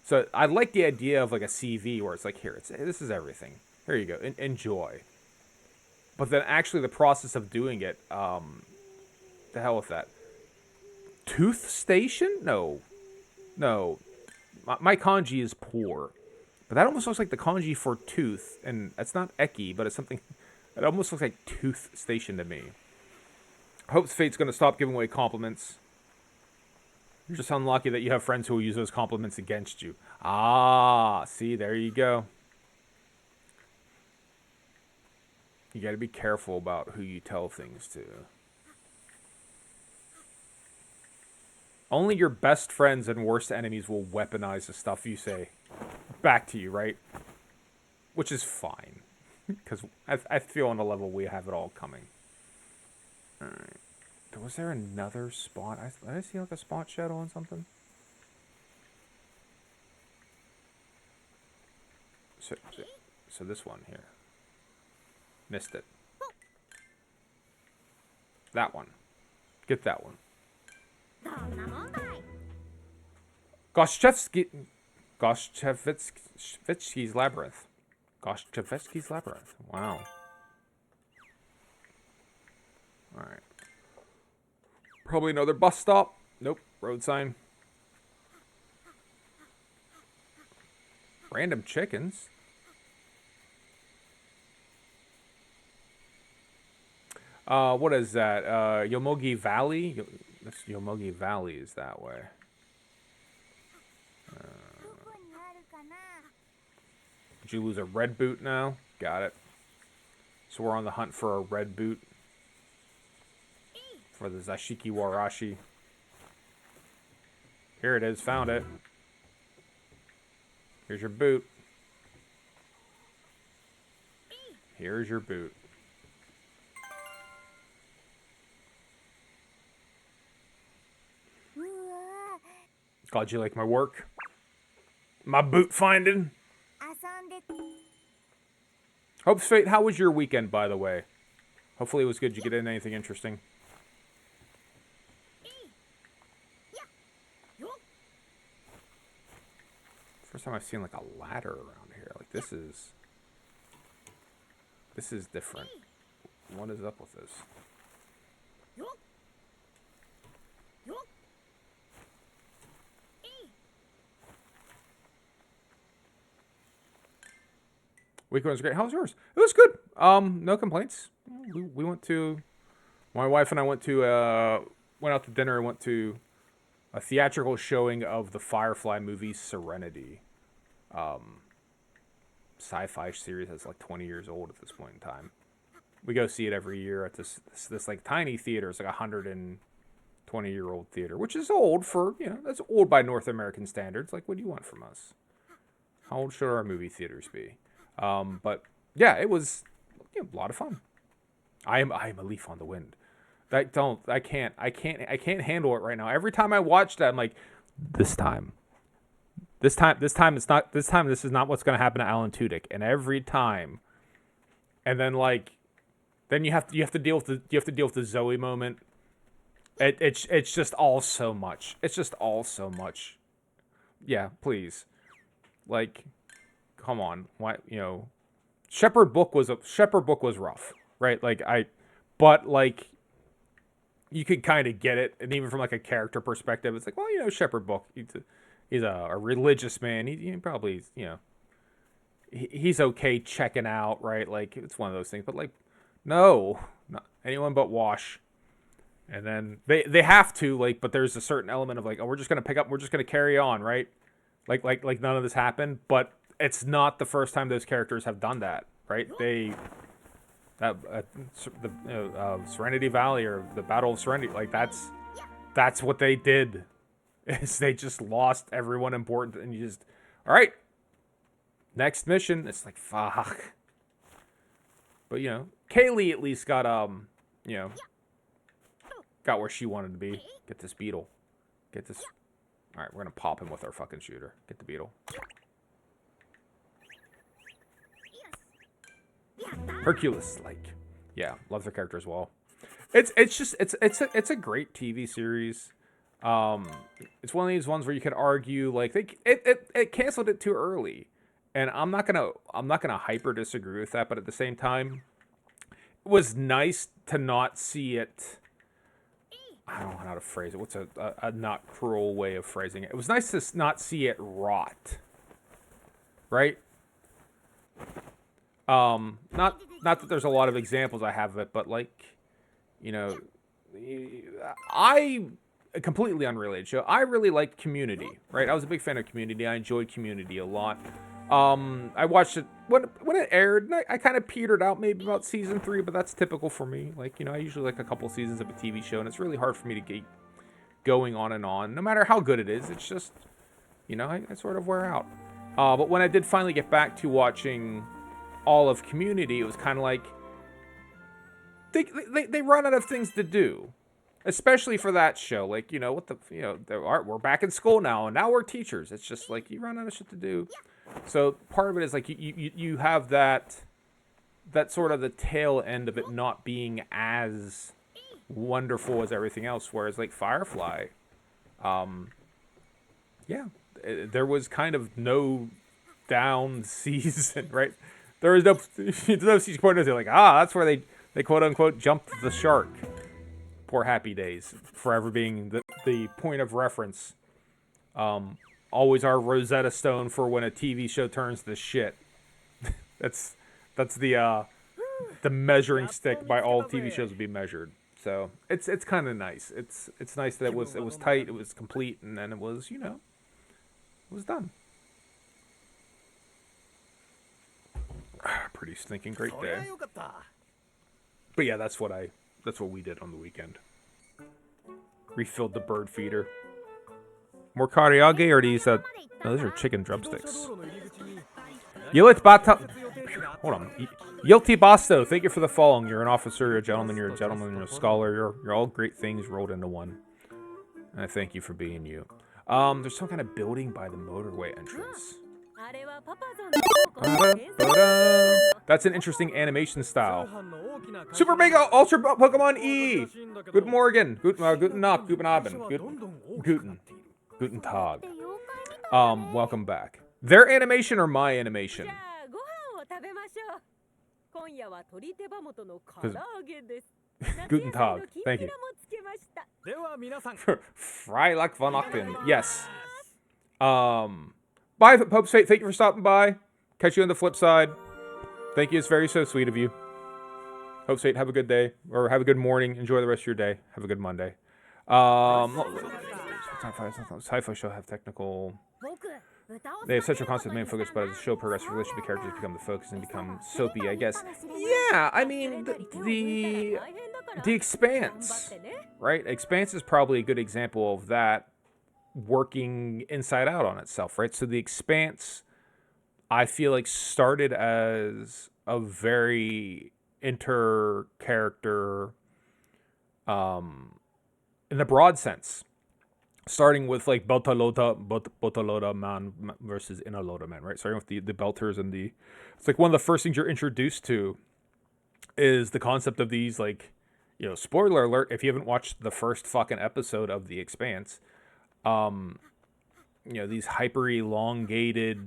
So I like the idea of like a CV where it's like, here, this is everything. Here you go. Enjoy. But then actually the process of doing it, the hell with that. Tooth station? No. My kanji is poor. But that almost looks like the kanji for tooth. And that's not eki, but it's something... It almost looks like tooth station to me. I hope Fate's going to stop giving away compliments. You're just unlucky that you have friends who will use those compliments against you. Ah, see, there you go. You got to be careful about who you tell things to. Only your best friends and worst enemies will weaponize the stuff you say back to you, right? Which is fine. Because I feel on a level we have it all coming. Alright. Was there another spot? Did I see like a spot shadow on something? So this one here. Missed it. That one. Get that one. Goshchevsky's Labyrinth. Goshchevsky's Labyrinth. Wow. Alright. Probably another bus stop. Nope. Road sign. Random chickens. What is that? Yomogi Valley? That's Yomogi Valley is that way. Did you lose a red boot now? Got it. So we're on the hunt for a red boot. For the Zashiki Warashi. Here it is. Found it. Here's your boot. Here's your boot. Glad you like my work. My boot finding. Hope's Fate, how was your weekend, by the way? Hopefully it was good. Did you get in anything interesting? First time I've seen like a ladder around here. Like this is different. What is up with this? Weekend was great. How was yours? It was good. No complaints. We went to, my wife and I went out to dinner and went to a theatrical showing of the Firefly movie Serenity. Sci-fi series that's like 20 years old at this point in time. We go see it every year at this like tiny theater. It's like 120-year-old theater, which is old for, that's old by North American standards. Like, what do you want from us? How old should our movie theaters be? But yeah, it was a lot of fun. I am a leaf on the wind. I can't handle it right now. Every time I watch that, I'm like, this time this is not what's going to happen to Alan Tudyk. And every time, and then you have to deal with the Zoe moment. It's just all so much. It's just all so much. Yeah, please. Like, come on. Why, Shepherd Book was rough, right? But you could kind of get it, and even from like a character perspective, it's like, well, Shepherd Book, he's a religious man. He probably, he's okay checking out, right? Like, it's one of those things. But no, not anyone but Wash. And then they have to, but there's a certain element of we're just gonna pick up, we're just gonna carry on, right? Like none of this happened. But it's not the first time those characters have done that, right? Serenity Valley or the Battle of Serenity, that's what they did. Is they just lost everyone important, and you just, all right, next mission. It's like, fuck. But Kaylee at least got got where she wanted to be. Get this beetle. Get this. All right, we're gonna pop him with our fucking shooter. Get the beetle. Hercules, yeah, loves her character as well. It's a great TV series. It's one of these ones where you could argue it canceled it too early, and I'm not gonna hyper disagree with that. But at the same time, it was nice to not see it. I don't know how to phrase it. What's a not cruel way of phrasing it? It was nice to not see it rot, right? Not that there's a lot of examples I have of it, but I completely unrelated show. I really liked Community, right? I was a big fan of Community. I enjoyed Community a lot. I watched it when it aired. And I kind of petered out maybe about season 3, but that's typical for me. I usually like a couple seasons of a TV show, and it's really hard for me to get going on and on, no matter how good it is. It's just, I sort of wear out. But when I did finally get back to watching all of Community, it was kind of like they run out of things to do, especially for that show. We're back in school now, and now we're teachers. It's just you run out of shit to do. So part of it is you have that sort of the tail end of it not being as wonderful as everything else. Whereas Firefly, there was kind of no down season, right? There was no season point. They're that's where they quote unquote jumped the shark. Poor Happy Days, forever being the point of reference. Always our Rosetta Stone for when a TV show turns to shit. that's the measuring stick by all TV shows will be measured. So it's kind of nice. It's nice that it was tight, it was complete, and then it was it was done. Pretty stinking great day. But yeah, that's what we did on the weekend. Refilled the bird feeder. More karaage, or these those are chicken drumsticks. Yilit Bata. Hold on. Yilti Basto, thank you for the following. You're an officer, you're a gentleman, you're a scholar, you're all great things rolled into one. And I thank you for being you. There's some kind of building by the motorway entrance. That's an interesting animation style. Super Mega Ultra Pokemon E! Good morning. Guten Nacht. Guten Abend. Guten Tag. Welcome back. Their animation or my animation? Guten Tag. Thank you. Freilich von Achten. Yes. Bye, Pope State. Thank you for stopping by. Catch you on the flip side. Thank you. It's very so sweet of you. Hope State, have a good day. Or have a good morning. Enjoy the rest of your day. Have a good Monday. Sci-fi show have technical... They have such a constant main focus, but as the show progresses, relationship with characters become the focus and become soapy, I guess. Yeah, I mean, the Expanse, right? Expanse is probably a good example of that working inside out on itself, right? So the Expanse, I feel like, started as a very inter-character, in the broad sense. Starting with like Botalota man versus Inalota man, right? Starting with the Belters and the... It's like one of the first things you're introduced to is the concept of these, like, you know, spoiler alert, if you haven't watched the first fucking episode of The Expanse, you know, these hyper elongated...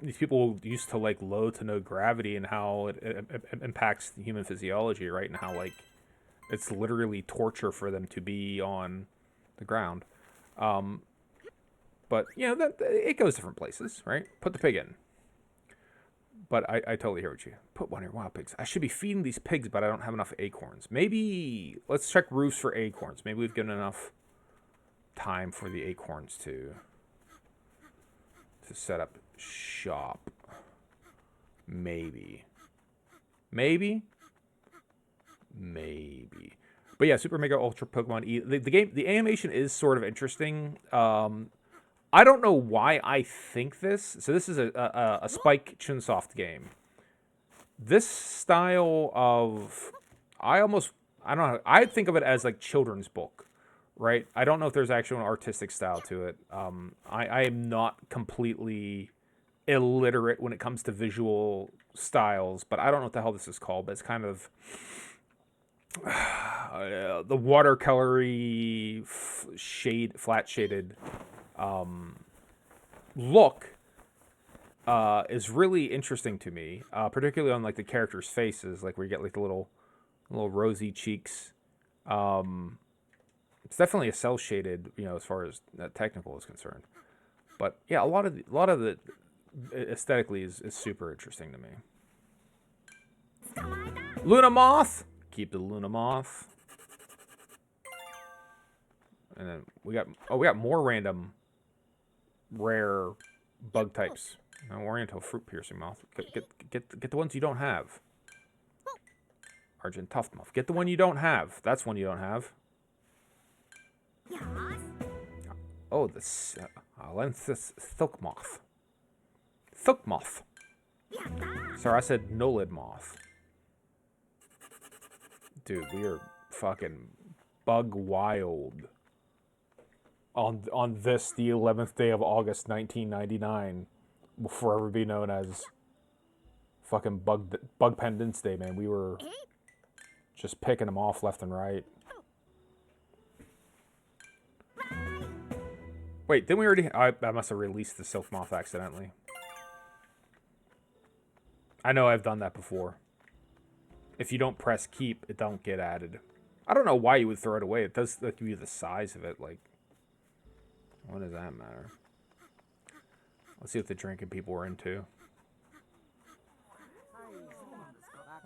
These people used to like low to no gravity and how it impacts the human physiology, right? And how like it's literally torture for them to be on the ground. But you know that it goes different places, right? Put the pig in. But I totally hear what you put one of your wild pigs. I should be feeding these pigs, but I don't have enough acorns. Maybe let's check roofs for acorns. Maybe we've given enough time for the acorns to set up shop. Maybe. But yeah, Super Mega Ultra Pokemon E. The animation is sort of interesting. I don't know why I think this. So this is a Spike Chunsoft game. This style of... I don't know. I think of it as like children's book, right? I don't know if there's actually an artistic style to it. I am not completely illiterate when it comes to visual styles, but I don't know what the hell this is called, but it's kind of... the watercolory flat shaded look is really interesting to me, particularly on like the characters' faces, like where you get like the little rosy cheeks. It's definitely a cell shaded, you know, as far as technical is concerned. But yeah, a lot of the aesthetically is super interesting to me. Luna Moth. Keep the Luna Moth. And then we got more random rare bug types. Oriental fruit piercing moth. Get the ones you don't have. Argent tuft moth. Get the one you don't have. That's one you don't have. Oh, this Lenthus silk moth. Silk moth. Sorry, I said Nolid moth. Dude, we are fucking bug wild on this, the 11th day of August, 1999, will forever be known as fucking Bug Pendants Day, man. We were just picking them off left and right. Wait, didn't we already... I must have released the Silk Moth accidentally. I know I've done that before. If you don't press keep, it don't get added. I don't know why you would throw it away. It does give you the size of it. Like, what does that matter? Let's see what the drinking people are into.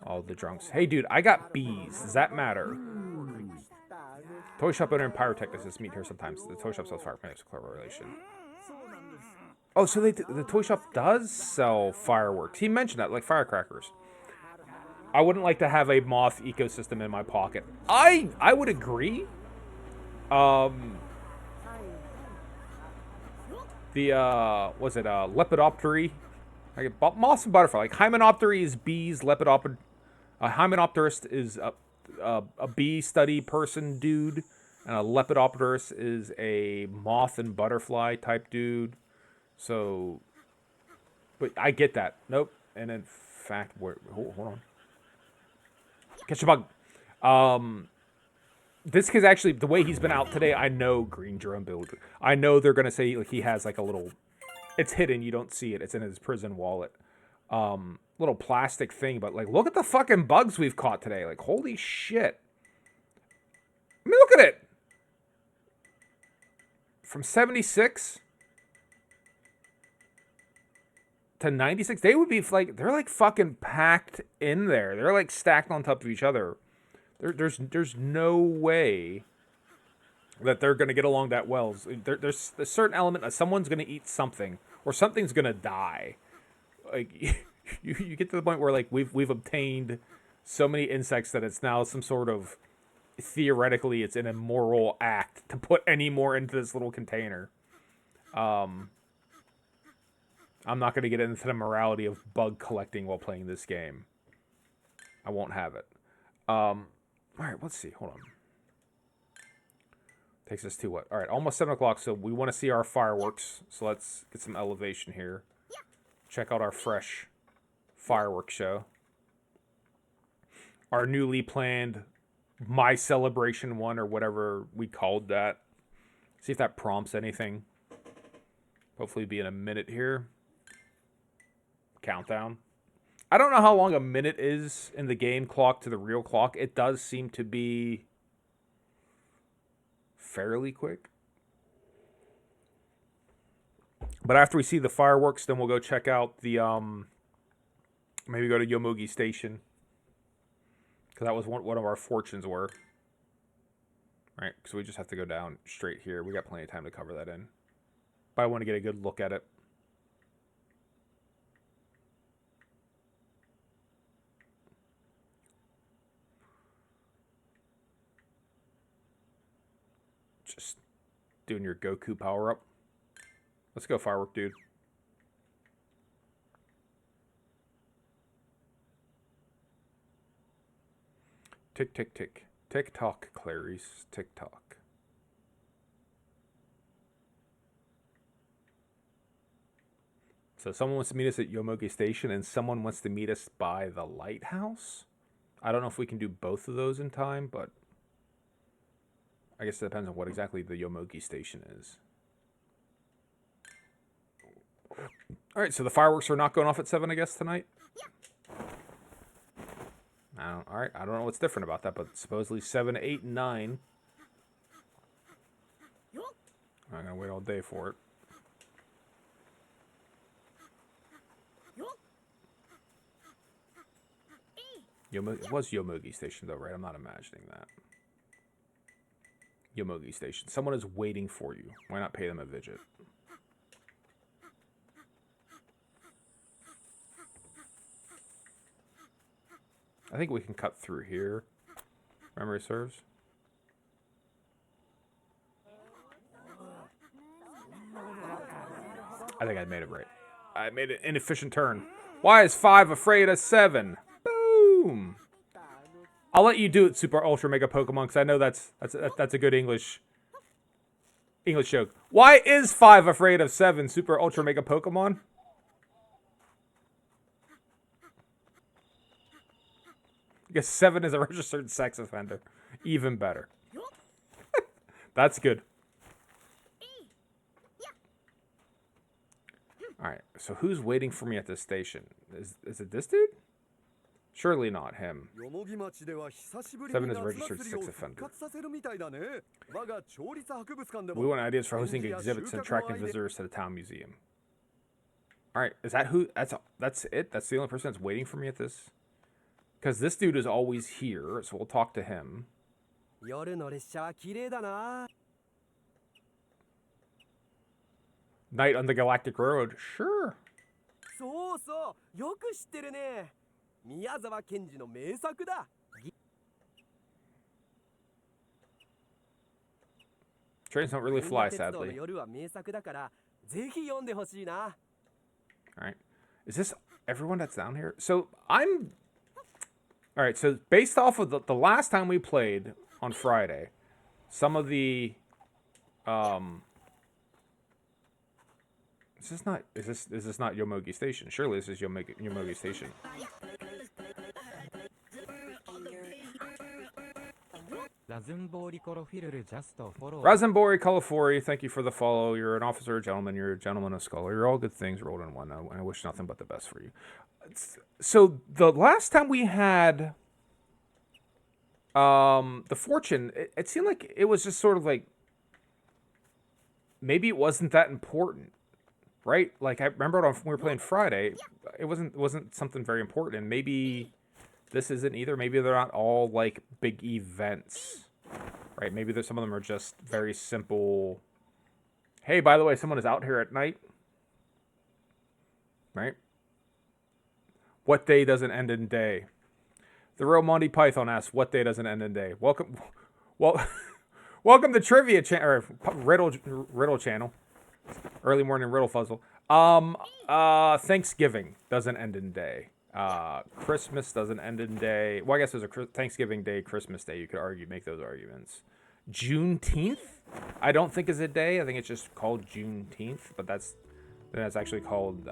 All the drunks. Hey, dude, I got bees. Does that matter? Toy shop owner and pyrotechnist meet here sometimes. The toy shop sells fireworks. Clever relation. Oh, so the toy shop does sell fireworks. He mentioned that, like firecrackers. I wouldn't like to have a moth ecosystem in my pocket. I would agree. Was it Lepidoptery? Like moths and butterfly. Like Hymenoptery is bees. Hymenopterist is a bee study person dude, and a Lepidopterist is a moth and butterfly type dude. So But I get that. Nope. And in fact, hold on. Catch a bug. This kid's actually, the way he's been out today, I know Green Drone Builder. I know they're going to say like he has like a little, it's hidden, you don't see it. It's in his prison wallet. Little plastic thing, but like, look at the fucking bugs we've caught today. Like, holy shit. I mean, look at it. From 76 to 96, they would be like, they're like fucking packed in there. They're like stacked on top of each other. There's no way that they're going to get along that well. There's a certain element of someone's going to eat something or something's going to die. Like you get to the point where like we've obtained so many insects that it's now some sort of, theoretically it's an immoral act to put any more into this little container. I'm not going to get into the morality of bug collecting while playing this game. I won't have it. All right, let's see. Hold on. Takes us to what? All right, almost 7 o'clock, so we want to see our fireworks. So let's get some elevation here. Check out our fresh fireworks show. Our newly planned My Celebration one, or whatever we called that. See if that prompts anything. Hopefully be in a minute here. Countdown. I don't know how long a minute is in the game clock to the real clock. It does seem to be fairly quick. But after we see the fireworks, then we'll go check out the, maybe go to Yomogi Station. Because that was one of our fortunes were. Right, so we just have to go down straight here. We got plenty of time to cover that in. But I want to get a good look at it. Just doing your Goku power up. Let's go, firework dude. Tick, tick, tick. Tick tock, Clarice. Tick tock. So someone wants to meet us at Yomogi Station and someone wants to meet us by the lighthouse? I don't know if we can do both of those in time, but I guess it depends on what exactly the Yomogi Station is. Alright, so the fireworks are not going off at 7, I guess, tonight? Alright, I don't know what's different about that, but supposedly 7, 8, and 9. I'm going to wait all day for it. It was Yomogi Station, though, right? I'm not imagining that. Yomogi Station. Someone is waiting for you. Why not pay them a visit? I think we can cut through here. Memory serves. I think I made it right. I made an inefficient turn. Why is 5 afraid of 7? Boom! I'll let you do it, Super Ultra Mega Pokemon, because I know that's a good English joke. Why is 5 afraid of 7, Super Ultra Mega Pokemon? I guess 7 is a registered sex offender. Even better. That's good. Alright, so who's waiting for me at this station? Is it this dude? Surely not him. 7 is a registered sex offender. We want ideas for hosting exhibits and attracting visitors to the town museum. Alright, is that who? That's it? That's the only person that's waiting for me at this? Because this dude is always here, so we'll talk to him. Night on the Galactic Road. Sure. Trains don't really fly, sadly. Alright. Is this everyone that's down here? So, I'm... Alright, so based off of the last time we played on Friday, some of the Is this not? Is this not Yomogi Station? Surely this is Yomogi Station. Razenbori Kalafori, thank you for the follow. You're an officer, a gentleman. You're a gentleman, a scholar. You're all good things rolled in one. I wish nothing but the best for you. So the last time we had the fortune, it seemed like it was just sort of like maybe it wasn't that important, right? Like I remember when we were playing Friday, it wasn't something very important, and maybe this isn't either. Maybe they're not all like big events. Right, maybe some of them are just very simple. Hey, by the way, someone is out here at night. Right? What day doesn't end in day? The real Monty Python asks, what day doesn't end in day? Welcome to Trivia or Riddle Channel. Early morning riddle fuzzle. Thanksgiving doesn't end in day. Christmas doesn't end in day. Well, I guess there's a Thanksgiving Day, Christmas Day. You could make those arguments. Juneteenth, I don't think is a day. I think it's just called Juneteenth, but that's actually called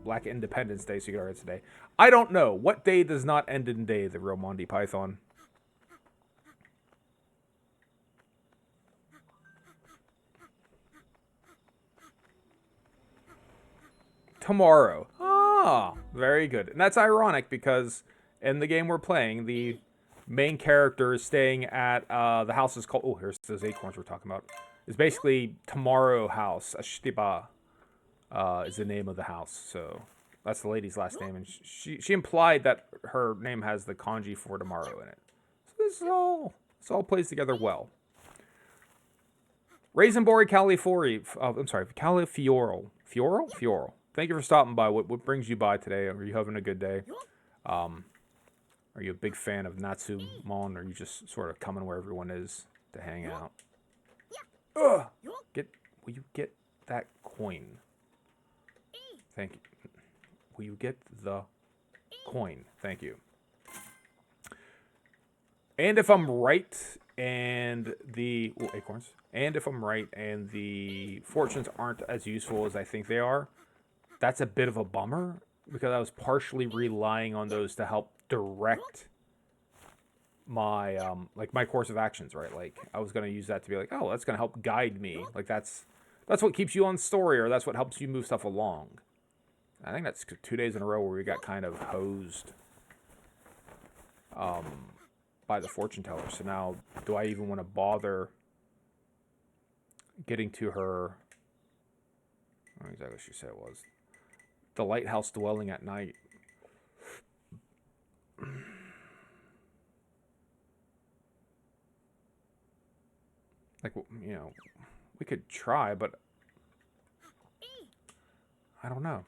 Black Independence Day. So you could argue it's a day. I don't know what day does not end in day. The real Monty Python. Tomorrow. Ah, very good. And that's ironic because in the game we're playing, the main character is staying at the house is called. Oh, here's those acorns we're talking about. It's basically Tomorrow House. Ashtiba is the name of the house. So that's the lady's last name, and she implied that her name has the kanji for tomorrow in it. So this all plays together well. Raisinbori Califori. I'm sorry, Califioro. Fioro. Thank you for stopping by. What brings you by today? Are you having a good day? Are you a big fan of Natsu-Mon, or are you just sort of coming where everyone is to hang out? Ugh! Will you get that coin? Thank you. Will you get the coin? Thank you. And if I'm right, and the acorns, and if I'm right, and the fortunes aren't as useful as I think they are, that's a bit of a bummer, because I was partially relying on those to help direct my my course of actions, right? Like I was going to use that to be like, oh, that's going to help guide me. Like that's what keeps you on story, or that's what helps you move stuff along. I think that's 2 days in a row where we got kind of hosed by the fortune teller. So now, do I even want to bother getting to her? I don't know exactly what she said it was. The lighthouse dwelling at night. Like, you know, we could try, but I don't know.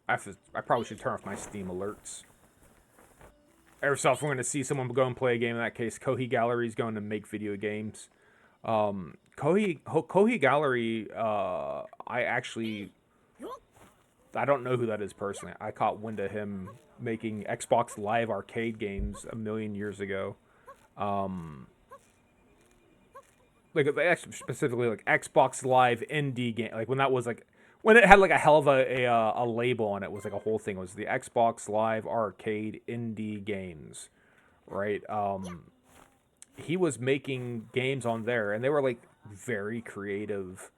I probably should turn off my Steam alerts. Every so often we're going to see someone go and play a game. In that case, Kohi Gallery is going to make video games. Kohi Gallery, I don't know who that is personally. I caught wind of him making Xbox Live arcade games a million years ago. Like specifically like Xbox Live indie game, like when that was like when it had like a hell of a label on it. Was like a whole thing. It was the Xbox Live arcade indie games, right? He was making games on there, and they were like very creative,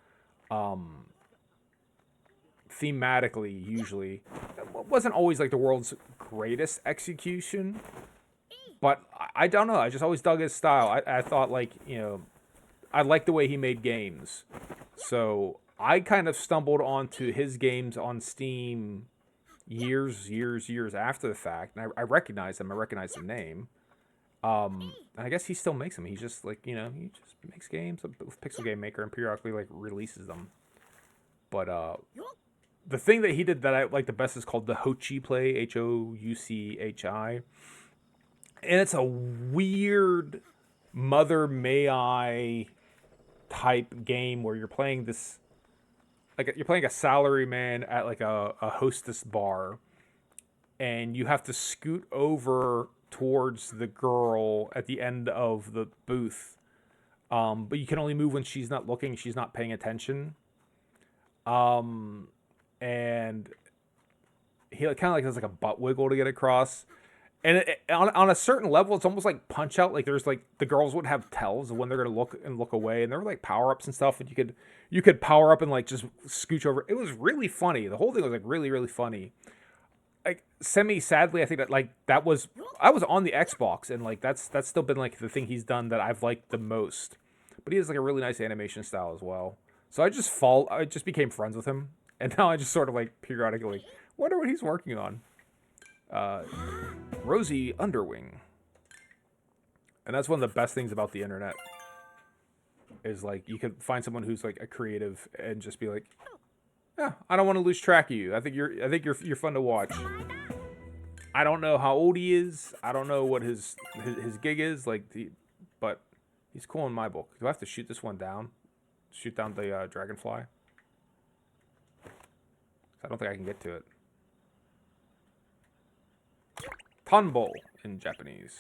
thematically. Usually, it wasn't always like the world's greatest execution, but I don't know. I just always dug his style. I thought like, you know, I liked the way he made games, so I kind of stumbled onto his games on Steam years after the fact, and I recognized him. I recognized the name. And I guess he still makes them. He's just like, you know, he just makes games with Pixel Game Maker and periodically like releases them. But the thing that he did that I like the best is called the Houchi Play, Houchi, and it's a weird Mother May I type game where you're playing this, like you're playing a salaryman at like a hostess bar, and you have to scoot over towards the girl at the end of the booth. But you can only move when she's not looking, she's not paying attention. And he kind of like does like a butt wiggle to get across. And on a certain level, it's almost like Punch Out. Like there's like the girls would have tells of when they're gonna look away, and there were like power ups and stuff, and you could power up and like just scooch over. It was really funny. The whole thing was like really funny. Like sadly, I think that like I was on the Xbox, and like that's still been like the thing he's done that I've liked the most. But he has like a really nice animation style as well. So I just became friends with him, and now I just sort of like periodically like, wonder what he's working on. Rosie Underwing. And that's one of the best things about the internet. Is like you could find someone who's like a creative and just be like, yeah, I don't want to lose track of you. I think you're fun to watch. I don't know how old he is. I don't know what his gig is like, but he's cool in my book. Do I have to shoot this one down? Shoot down the dragonfly? I don't think I can get to it. Tanbo in Japanese.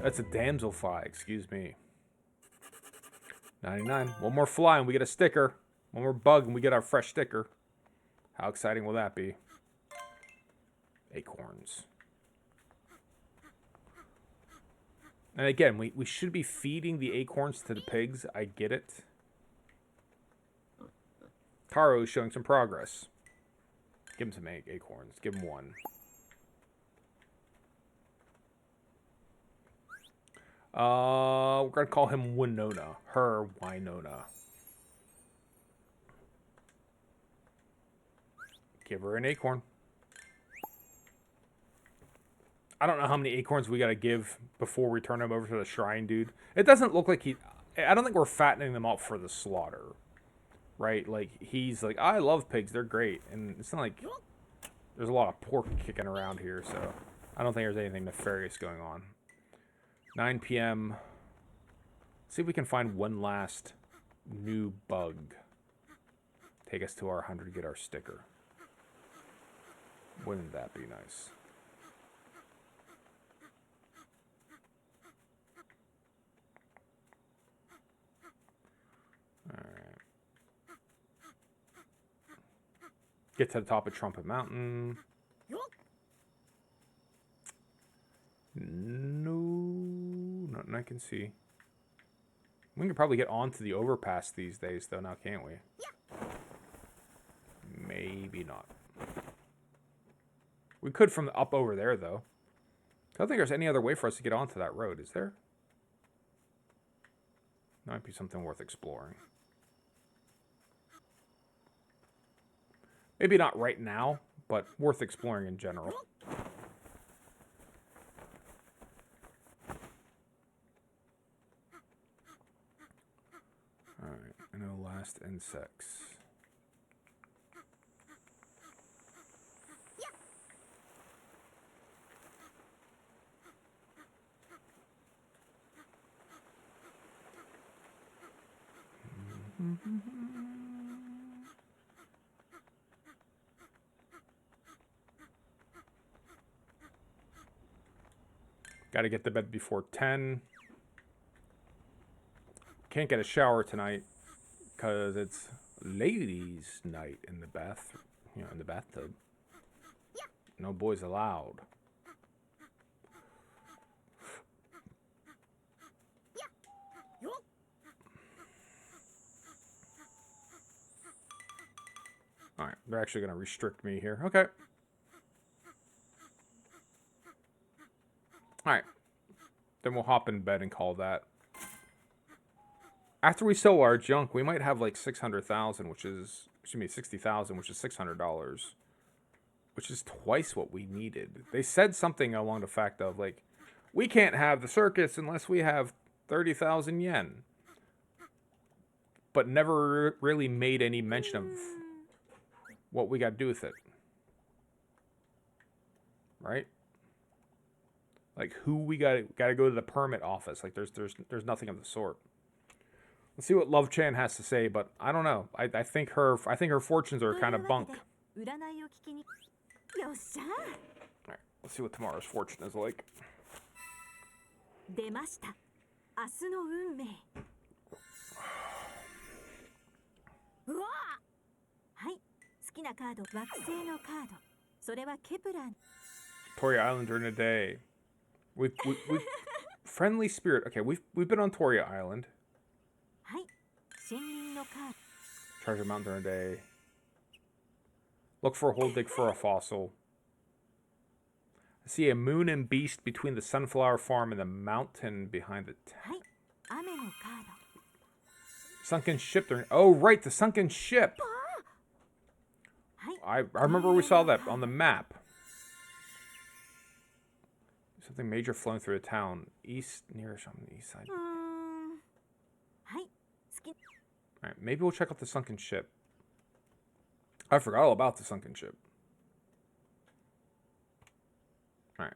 That's a damselfly, excuse me. 99. One more fly and we get a sticker. One more bug and we get our fresh sticker. How exciting will that be? Acorns. And again, we should be feeding the acorns to the pigs. I get it. Taro is showing some progress. Give him some acorns. Give him one. We're going to call him Winona. Her Winona. Give her an acorn. I don't know how many acorns we got to give before we turn him over to the shrine dude. It doesn't look like I don't think we're fattening them up for the slaughter. Right? Like, he's like, I love pigs. They're great. And it's not like there's a lot of pork kicking around here, so I don't think there's anything nefarious going on. 9 p.m. See if we can find one last new bug. Take us to our 100, get our sticker. Wouldn't that be nice? Alright. Get to the top of Trumpet Mountain. No, nothing I can see. We can probably get onto the overpass these days, though, now can't we? Maybe not. We could from up over there, though. I don't think there's any other way for us to get onto that road, is there? Might be something worth exploring. Maybe not right now, but worth exploring in general. Alright, and the last insects. Got to get to bed before 10. Can't get a shower tonight because it's ladies' night in the in the bathtub. No boys allowed. All right, they're actually going to restrict me here. Okay. All right. Then we'll hop in bed and call that. After we sell our junk, we might have like 600,000, which is, excuse me, 60,000, which is $600, which is twice what we needed. They said something along the fact of like, we can't have the circus unless we have 30,000 yen, but never really made any mention of what we got to do with it. Right? Like who we got to go to the permit office. Like there's nothing of the sort. Let's see what Love Chan has to say, but I don't know. I think her fortunes are kind of bunk. Let's see what tomorrow's fortune is like. 出ました。明日の運命。うわあ。はい。好きなカード、惑星のカード。それはケプラー。Toria Island during the day. We've friendly spirit. Okay, we've been on Toria Island. はい。森林のカード。Treasure Mountain during the day. Look for a hole, dig for a fossil. I see a moon and beast between the sunflower farm and the mountain behind the town. はい。雨のカード。Sunken ship during. Oh, right, the sunken ship. はい。I remember we saw that on the map. Something major flowing through the town. East, near on the east side. はい。好き。Alright, maybe we'll check out the sunken ship. I forgot all about the sunken ship. Alright.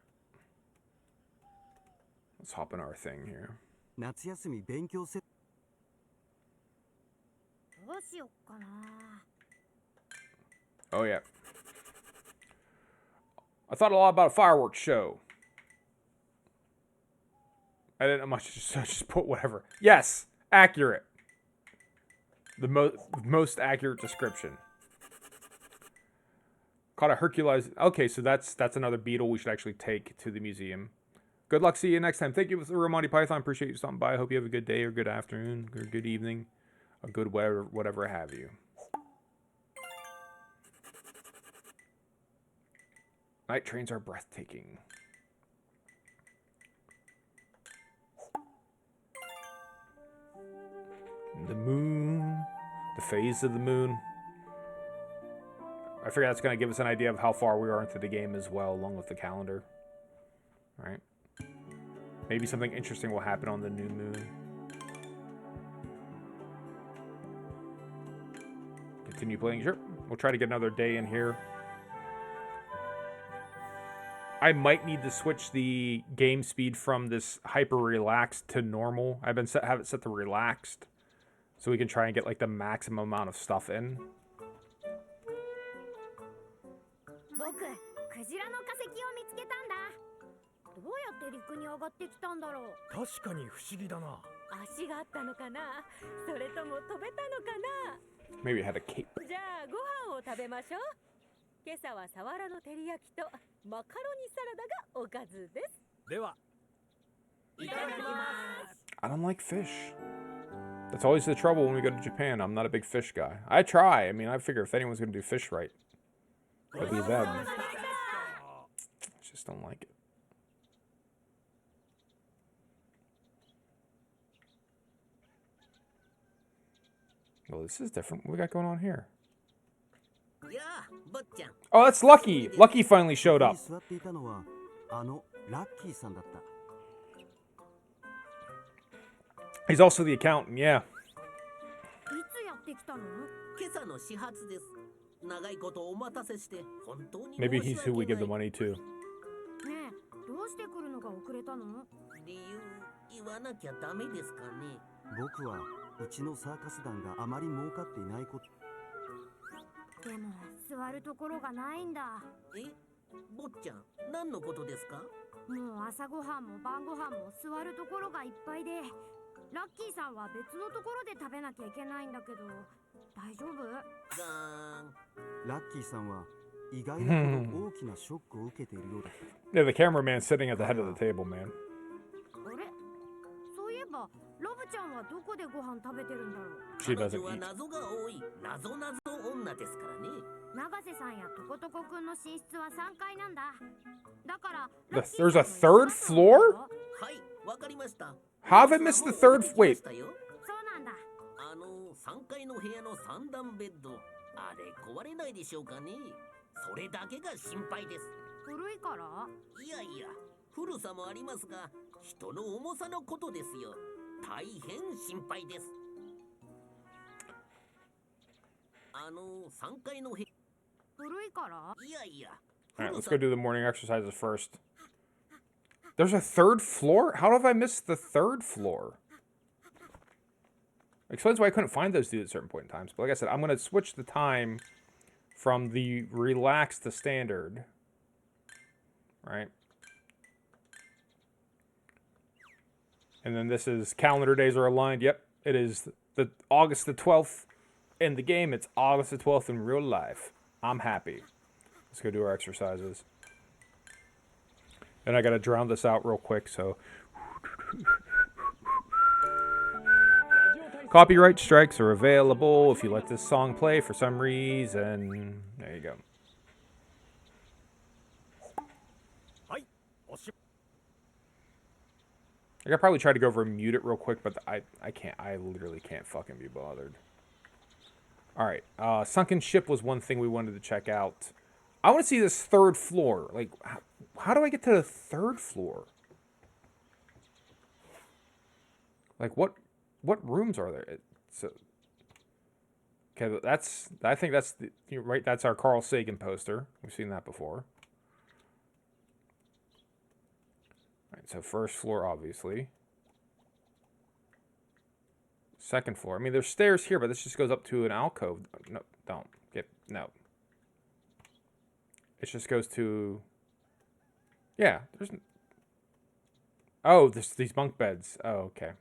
Let's hop in our thing here. 夏休み勉強せ。どうしよっかな。Oh, yeah. I thought a lot about a fireworks show. I didn't know much. I just put whatever. Yes, accurate. The most accurate description. Caught a Hercules. Okay, so that's another beetle we should actually take to the museum. Good luck. See you next time. Thank you for Monty Python. Appreciate you stopping by. I hope you have a good day or good afternoon or good evening, a good whatever have you. Night trains are breathtaking. The moon, the phase of the moon. I figure that's going to give us an idea of how far we are into the game as well, along with the calendar. All right. Maybe something interesting will happen on the new moon. Continue playing. Sure. We'll try to get another day in here. I might need to switch the game speed from this hyper relaxed to normal. Have it set to relaxed, so we can try and get like the maximum amount of stuff in. 僕、クジラの化石を見つけたんだ。どうやって陸に上がってきたんだろう。確かに不思議だな。足があったのかな。それとも飛べたのかな。Maybe it had a cape. じゃあご飯を食べましょう。今朝はサワラの照り焼きとマカロニサラダがおかずです。では、いただきます。 I don't like fish. That's always the trouble when we go to Japan. I'm not a big fish guy. I try. I mean, I figure if anyone's going to do fish right, it'll be them. I just don't like it. Well, this is different. What we got going on here? Oh, that's Lucky. Lucky finally showed up. 座っていたのはあのラッキーさんだった。 He's also the accountant, yeah. いつやってきたの？今朝の始発です。長いことお待たせして本当に Maybe he's who we give the money to. ねえ、どうして来るのが遅れたの？理由言わなきゃダメですかね。僕はうちのサーカス団があまり儲かっていないこと。でも座るところがないんだ。え、坊ちゃん、何のことですか？もう朝ごはんも晩ごはんも座るところがいっぱいで、ラッキーさんは別のところで食べなきゃいけないんだけど、大丈夫？ガーン。ラッキーさんは意外なほど大きなショックを受けているようだ。Yeah, the cameraman's sitting at the head of the table, man. あれ？そういえばロブちゃんはどこでご飯食べてるんだろう。She 彼 doesn't 女は eat. 謎が多い謎女ですからね。永瀬さんやトコトコくんの寝室は3階なんだ。だから There's a third floor? はい、わかりました。 How have I missed the third? Wait. そうなんだ。3階の部屋の3段ベッド、あれ壊れないでしょうかね。それだけが心配です。古いから？いやいや、古さもありますが、人の重さのことですよ。大変心配です。3階の部屋。古いから？いやいや。All right, let's go do the morning exercises first. There's a third floor? How have I missed the third floor? Explains why I couldn't find those dudes at certain point in times. But like I said, I'm going to switch the time from the relaxed to standard. right? And then this is calendar days are aligned. Yep, it is the August the 12th in the game. It's August the 12th in real life. I'm happy. Let's go do our exercises. And I gotta drown this out real quick, so. Copyright strikes are available if you let this song play for some reason. There you go. I could probably try to go over and mute it real quick, but I can't. I literally can't fucking be bothered. Alright, sunken ship was one thing we wanted to check out. I want to see this third floor. Like, how do I get to the third floor? Like, what rooms are there? Okay, I think that's right. That's our Carl Sagan poster. We've seen that before. All right, so first floor, obviously. Second floor. I mean, there's stairs here, but this just goes up to an alcove. No, don't get no. It just goes to. Yeah, there's. Oh, there's these bunk beds. Oh, okay.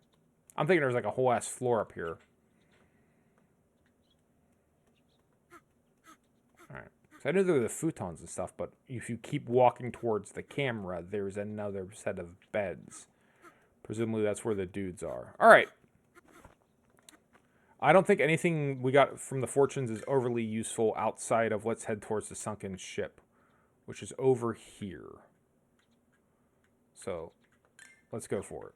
I'm thinking there's like a whole ass floor up here. Alright. So I knew there were the futons and stuff, but if you keep walking towards the camera, there's another set of beds. Presumably that's where the dudes are. Alright. I don't think anything we got from the fortunes is overly useful outside of let's head towards the sunken ship, which is over here. So, let's go for it.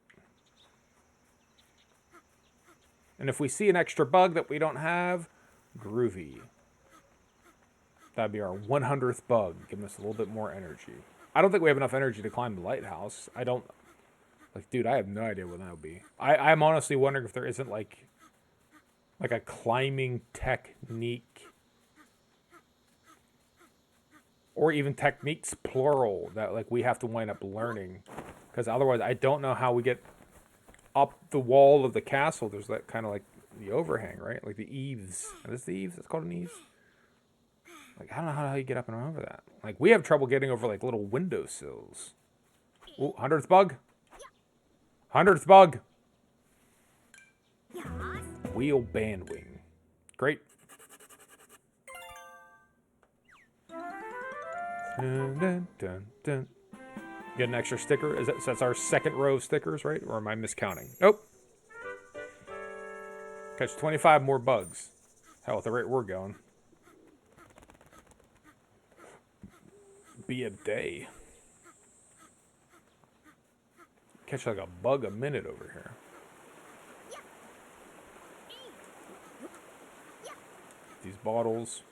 And if we see an extra bug that we don't have, groovy. That'd be our 100th bug, giving us a little bit more energy. I don't think we have enough energy to climb the lighthouse. I don't... Like, dude, I have no idea what that would be. I'm honestly wondering if there isn't, like a climbing technique. Or even techniques, plural, that, like, we have to wind up learning. Because otherwise, I don't know how we get up the wall of the castle. There's that kind of like the overhang, right? Like the eaves. Is this the eaves? It's called an eaves? Like, I don't know how you get up and over that. Like, we have trouble getting over, like, little windowsills. Ooh, 100th bug. 100th bug. Wheel bandwing. Great. Dun, dun, dun, dun. Get an extra sticker. So that's our second row of stickers, right? Or am I miscounting? Nope. Catch 25 more bugs. Hell, at the rate we're going. Be a day. Catch like a bug a minute over here. These bottles.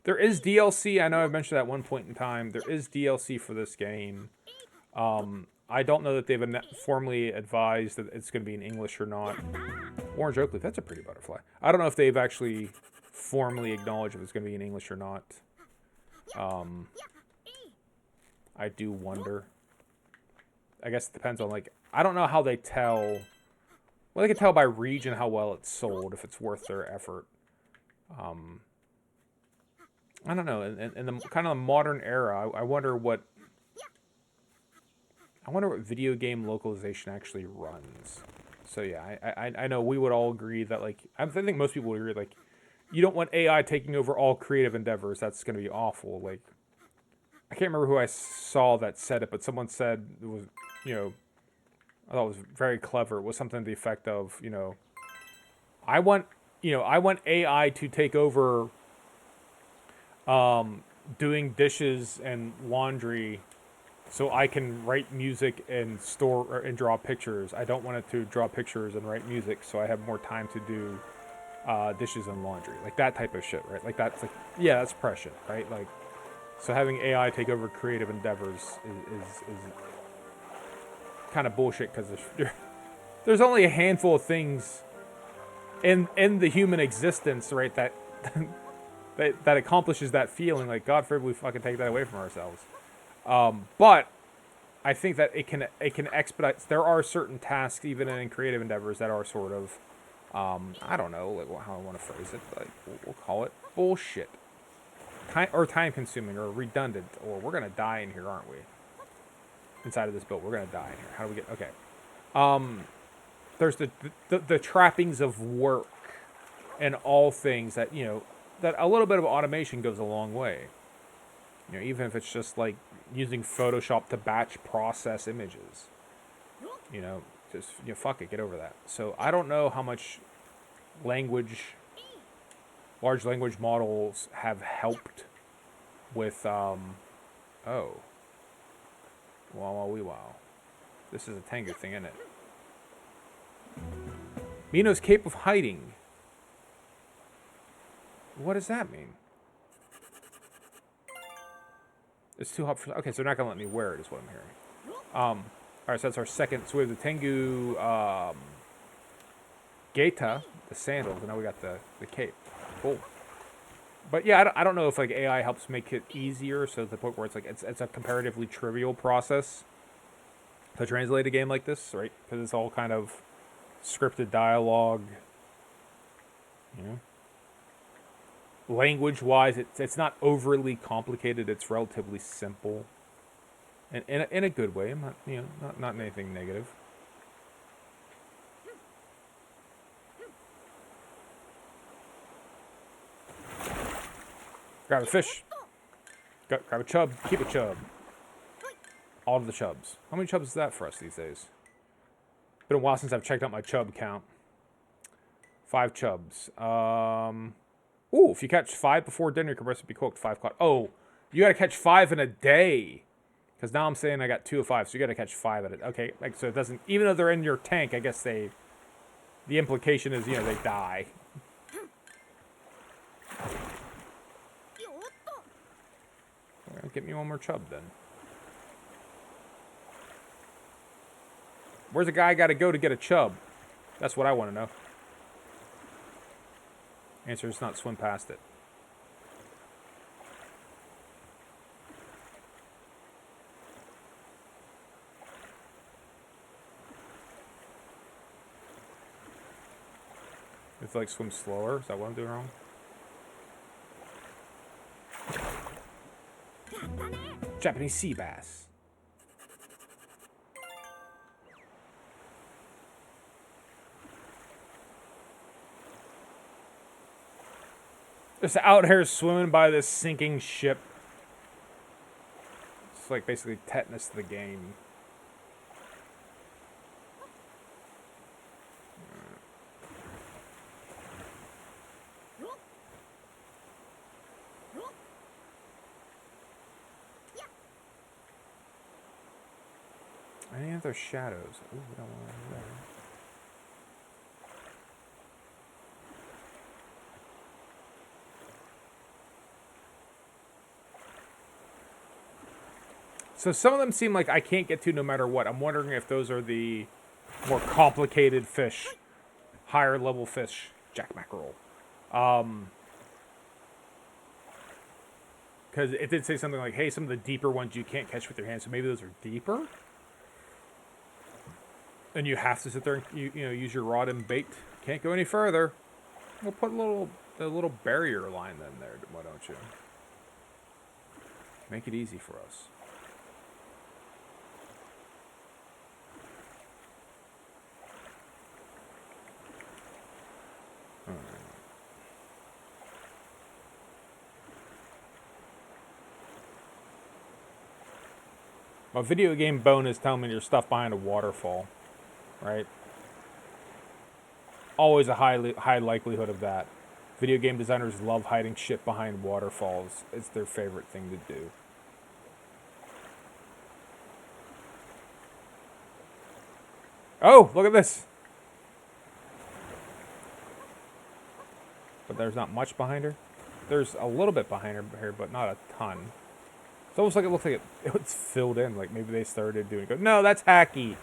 There is DLC. I know I've mentioned that at one point in time. There is DLC for this game. I don't know that they've formally advised that it's going to be in English or not. Orange oak leaf. That's a pretty butterfly. I don't know if they've actually formally acknowledged if it's going to be in English or not. I do wonder. I guess it depends on, like... I don't know how they tell... Well, they can tell by region how well it's sold, if it's worth their effort. I don't know. In the kind of modern era, I wonder what video game localization actually runs. So yeah, I know we would all agree that, like, I think most people would agree, like, you don't want AI taking over all creative endeavors. That's going to be awful. Like, I can't remember who I saw that said it, but someone said it was, you know, I thought it was very clever. It was something to the effect of, you know, I want AI to take over doing dishes and laundry so I can write music and store and draw pictures. I don't want it to draw pictures and write music so I have more time to do dishes and laundry. Like that type of shit, right? Like that's like, yeah, that's prescient, right? Like, so having AI take over creative endeavors is kind of bullshit because there's only a handful of things in the human existence, right, that that accomplishes that feeling. Like, God forbid we fucking take that away from ourselves. But I think that it can expedite. There are certain tasks, even in creative endeavors, that are sort of, I don't know, like how I want to phrase it, but like, we'll call it bullshit. time consuming or redundant, or we're gonna die in here, aren't we? Inside of this boat, we're gonna die in here. How do we get? Okay. There's the trappings of work and all things that that a little bit of automation goes a long way. Even if it's just like using Photoshop to batch process images. Just fuck it, get over that. So I don't know how much large language models have helped with oh. Wow. This is a Tengu thing, isn't it? Mino's Cape of Hiding. What does that mean? It's too hot for... Okay, so they're not going to let me wear it, is what I'm hearing. Alright, so that's our second. So we have the Tengu Geita, the sandals, and now we got the cape. Cool. But yeah, I don't know if like AI helps make it easier, so to the point where it's like it's a comparatively trivial process to translate a game like this, right? Because it's all kind of scripted dialogue. Language-wise, it's not overly complicated. It's relatively simple, and in a good way. I'm not not anything negative. Grab a fish. Grab a chub. Keep a chub. All of the chubs. How many chubs is that for us these days? Been a while since I've checked out my chub count. 5 chubs. Ooh, if you catch 5 before dinner, you can recipe cooked 5 o'clock. Oh, you gotta catch 5 in a day. Because now I'm saying I got 2 of 5, so you gotta catch 5 at it. Okay, like so it doesn't. Even though they're in your tank, I guess the implication is they die. Get me one more chub then. Where's a guy got to go to get a chub? That's what I want to know. Answer is not swim past it. It's like swim slower. Is that what I'm doing wrong? Japanese sea bass. Just out here swimming by this sinking ship. It's like basically tetanus to the game. Any other shadows? Ooh, we don't want to there. So some of them seem like I can't get to no matter what. I'm wondering if those are the more complicated fish. Higher level fish. Jack mackerel. Because it did say something like, hey, some of the deeper ones you can't catch with your hands. So maybe those are deeper? And you have to sit there and use your rod and bait. Can't go any further. We'll put a little barrier line then there, why don't you? Make it easy for us. All right. My video game bonus telling me there's stuff behind a waterfall. Right? Always a high likelihood of that. Video game designers love hiding shit behind waterfalls. It's their favorite thing to do. Oh, look at this. But there's not much behind her. There's a little bit behind her here, but not a ton. It's almost like it looks like it's filled in. Like maybe they started doing it. No, that's hacky.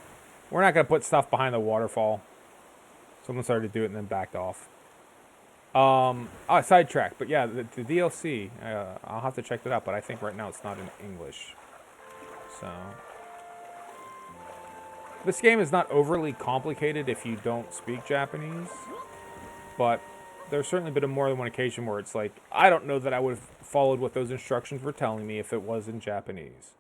We're not going to put stuff behind the waterfall. Someone started to do it and then backed off. Sidetrack. But yeah, the DLC, I'll have to check that out. But I think right now it's not in English. So. This game is not overly complicated if you don't speak Japanese. But there's certainly been more than one occasion where it's like, I don't know that I would have followed what those instructions were telling me if it was in Japanese.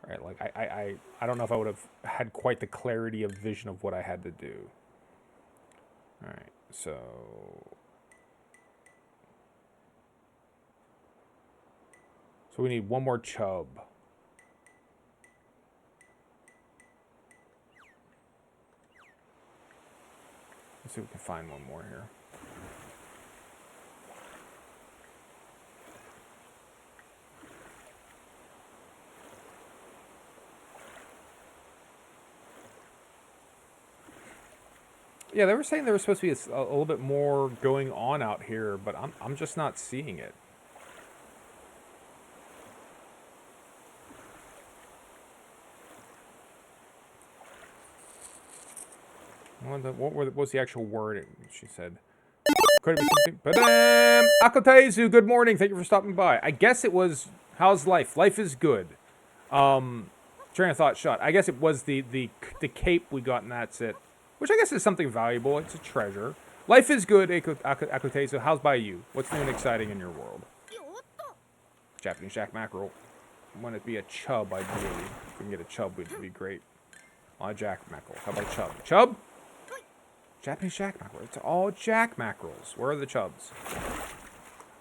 Right? Like, I don't know if I would have had quite the clarity of vision of what I had to do. Alright, so... So we need one more chub. Let's see if we can find one more here. Yeah, they were saying there was supposed to be a little bit more going on out here, but I'm just not seeing it. What was the actual word she said? Could it be something? Ba-dam! Akotaizu, good morning. Thank you for stopping by. I guess it was, how's life? Life is good. Train of thought shot. I guess it was the cape we got, and that's it. Which I guess is something valuable. It's a treasure. Life is good, Akotaizu. How's by you? What's new and exciting in your world? Japanese jack mackerel. Want it to be a chub, ideally. If we can get a chub, it would be great. Jack mackerel. How about chub? Chub? Japanese jack mackerel. It's all jack mackerels. Where are the chubs?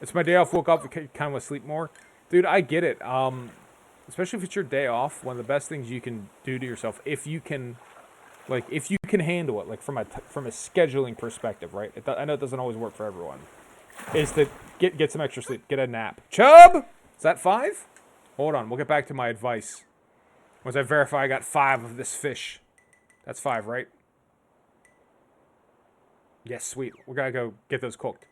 It's my day off. Woke up. Kind of want to sleep more. Dude, I get it. Especially if it's your day off. One of the best things you can do to yourself, if you can, like, if you can handle it, like from a scheduling perspective, right? I know it doesn't always work for everyone. Is to get some extra sleep. Get a nap. Chub? Is that 5? Hold on. We'll get back to my advice. Once I verify I got 5 of this fish. That's 5, right? Yes, sweet. We're gonna go get those cooked.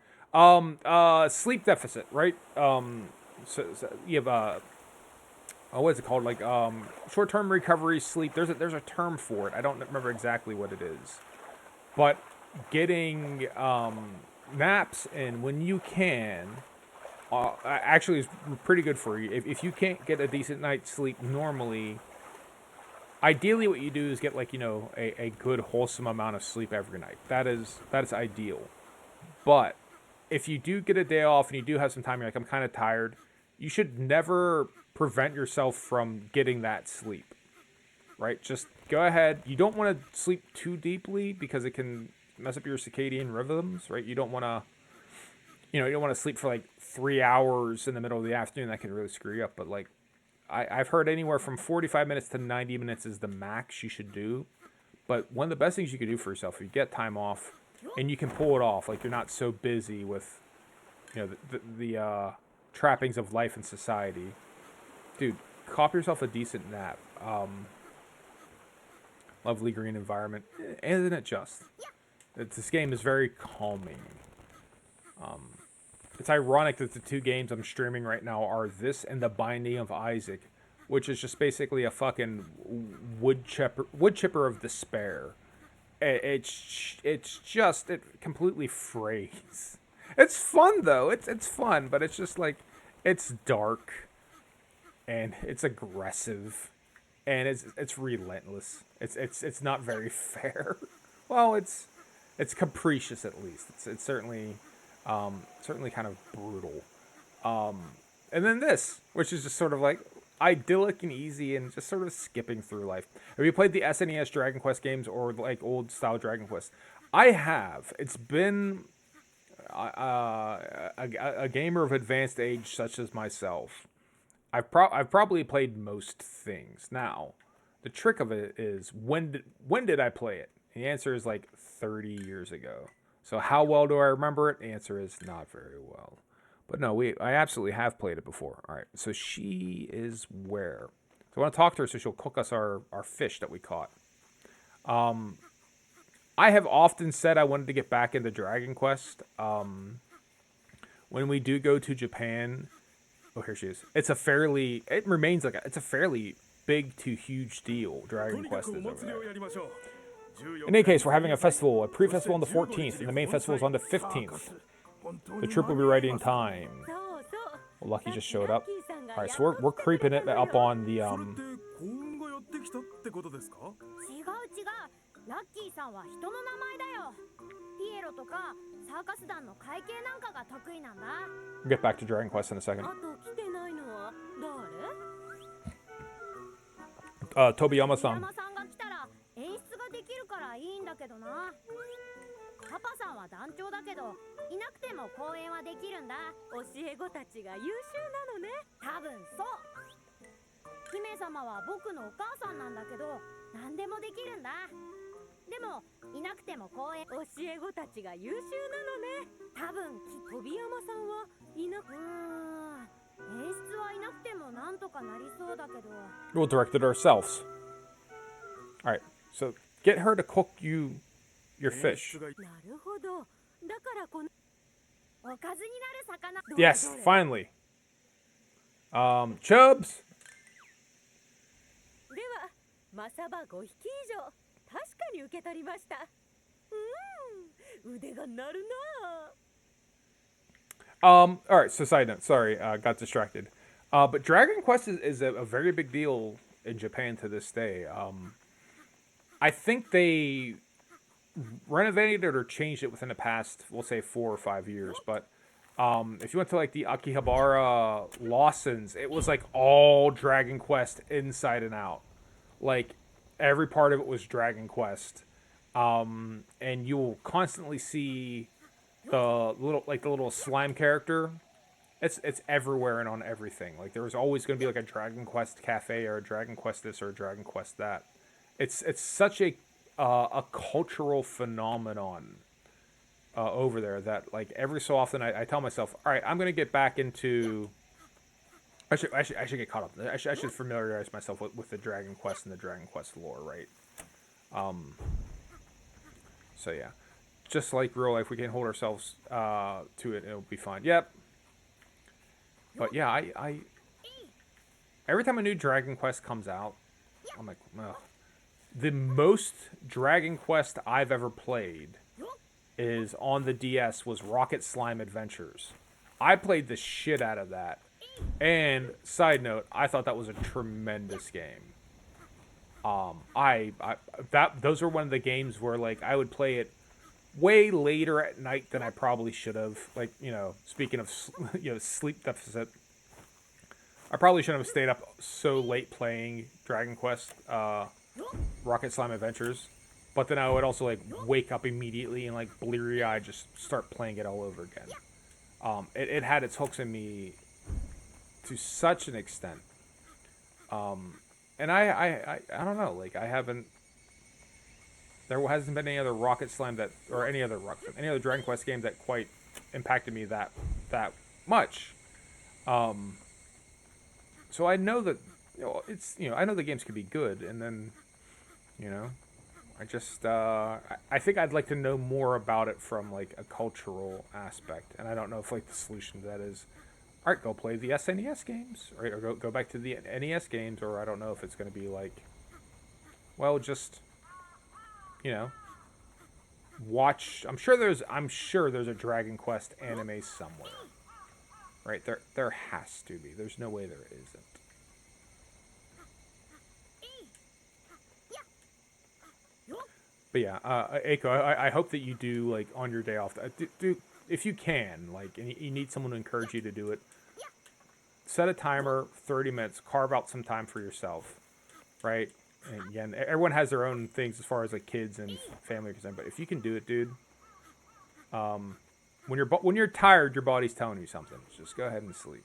Sleep deficit, right? So you have what is it called? Like short-term recovery sleep. There's a term for it. I don't remember exactly what it is, but getting naps in when you can actually is pretty good for you. If you can't get a decent night's sleep normally. Ideally, what you do is get, like, you know, a good, wholesome amount of sleep every night. That is ideal. But if you do get a day off and you do have some time, you're like, I'm kind of tired, you should never prevent yourself from getting that sleep, right? Just go ahead. You don't want to sleep too deeply because it can mess up your circadian rhythms, right? You don't want to, you don't want to sleep for, like, 3 hours in the middle of the afternoon. That can really screw you up. But, like, I've heard anywhere from 45 minutes to 90 minutes is the max you should do. But one of the best things you can do for yourself, if you get time off and you can pull it off, like you're not so busy with, the trappings of life and society, dude, cop yourself a decent nap. Lovely green environment. Isn't it just? This game is very calming. It's ironic that the 2 games I'm streaming right now are this and The Binding of Isaac, which is just basically a fucking wood chipper of despair. It's just, it completely frays. It's fun though. It's fun, but it's just like, it's dark and it's aggressive and it's relentless. It's not very fair. Well, it's capricious at least. It's certainly kind of brutal. And then this, which is just sort of like idyllic and easy and just sort of skipping through life. Have you played the SNES Dragon Quest games or like old style Dragon Quest? I have. It's been a gamer of advanced age such as myself. I've probably played most things. Now, the trick of it is when did I play it? And the answer is like 30 years ago. So how well do I remember it? The answer is not very well. But no, I absolutely have played it before. All right, so she is where? So I want to talk to her so she'll cook us our fish that we caught. I have often said I wanted to get back into Dragon Quest. When we do go to Japan, oh, here she is. It's a fairly big to huge deal. Dragon Quest is over there. In any case, we're having a festival, a pre-festival on the 14th, and the main festival is on the 15th. The troop will be ready in time. Well, Lucky just showed up. All right, so we're creeping it up on the ラッキーさんは人の名前だよ。ピエロとかサーカス団の会計なんかが得意なんだ。 We'll get back to Dragon Quest in a second. あと来てないのは誰？ Tobiyama-san. 山さんが来たら演出ができるからいいんだけどな。パパさんは団長だけどいなくても公演はできるんだ。教え子たちが優秀なのね。多分そう。姫様は僕のお母さんなんだけど何でもできるんだ。でもいなくても公演、教え子たちが優秀なのね。多分飛山さんはいなく。演出はいなくてもなんとかなりそうだけど。 We'll direct it ourselves. Alright, so get her to cook you your fish. なるほど。だからこのおかずになる魚。 Yes, finally. Chubs. ではマサバ5匹以上確かに受け取りました。腕が鳴るな。 Alright, so side note, sorry, got distracted. But Dragon Quest is a very big deal in Japan to this day. I think they renovated it or changed it within the past, we'll say 4 or 5 years. But if you went to like the Akihabara Lawson's, it was like all Dragon Quest inside and out. Like every part of it was Dragon Quest. And you'll constantly see the little slime character. It's everywhere and on everything. Like there was always going to be like a Dragon Quest cafe or a Dragon Quest this or a Dragon Quest that. It's such a cultural phenomenon over there that like every so often I tell myself, all right, I'm gonna get back into. I should get caught up. I should familiarize myself with the Dragon Quest and the Dragon Quest lore, right? So yeah, just like real life, we can hold ourselves to it, and it'll be fine. Yep. But yeah, I every time a new Dragon Quest comes out, I'm like, ugh. The most Dragon Quest I've ever played is on the DS was Rocket Slime Adventures. I played the shit out of that. And side note, I thought that was a tremendous game. Those were one of the games where like I would play it way later at night than I probably should have. Like, you know, speaking of sleep deficit, I probably shouldn't have stayed up so late playing Dragon Quest Rocket Slime Adventures, but then I would also like wake up immediately and like bleary-eyed just start playing it all over again. It had its hooks in me to such an extent, and I don't know, like there hasn't been any other Rocket Slime that, or any other Dragon Quest game that quite impacted me that much. So I know that I know the games can be good, and then. I think I'd like to know more about it from like a cultural aspect, and I don't know if like the solution to that is, all right, go play the SNES games, right, or go back to the NES games, or I don't know if it's going to be like, well, just watch. I'm sure there's a Dragon Quest anime somewhere, right? There has to be. There's no way there isn't. But yeah, Eiko, I hope that you do, like, on your day off, do if you can, like, and you need someone to encourage you to do it, set a timer, 30 minutes, carve out some time for yourself, right? And again, everyone has their own things as far as, like, kids and family are concerned, but if you can do it, dude, when you're tired, your body's telling you something. Just go ahead and sleep.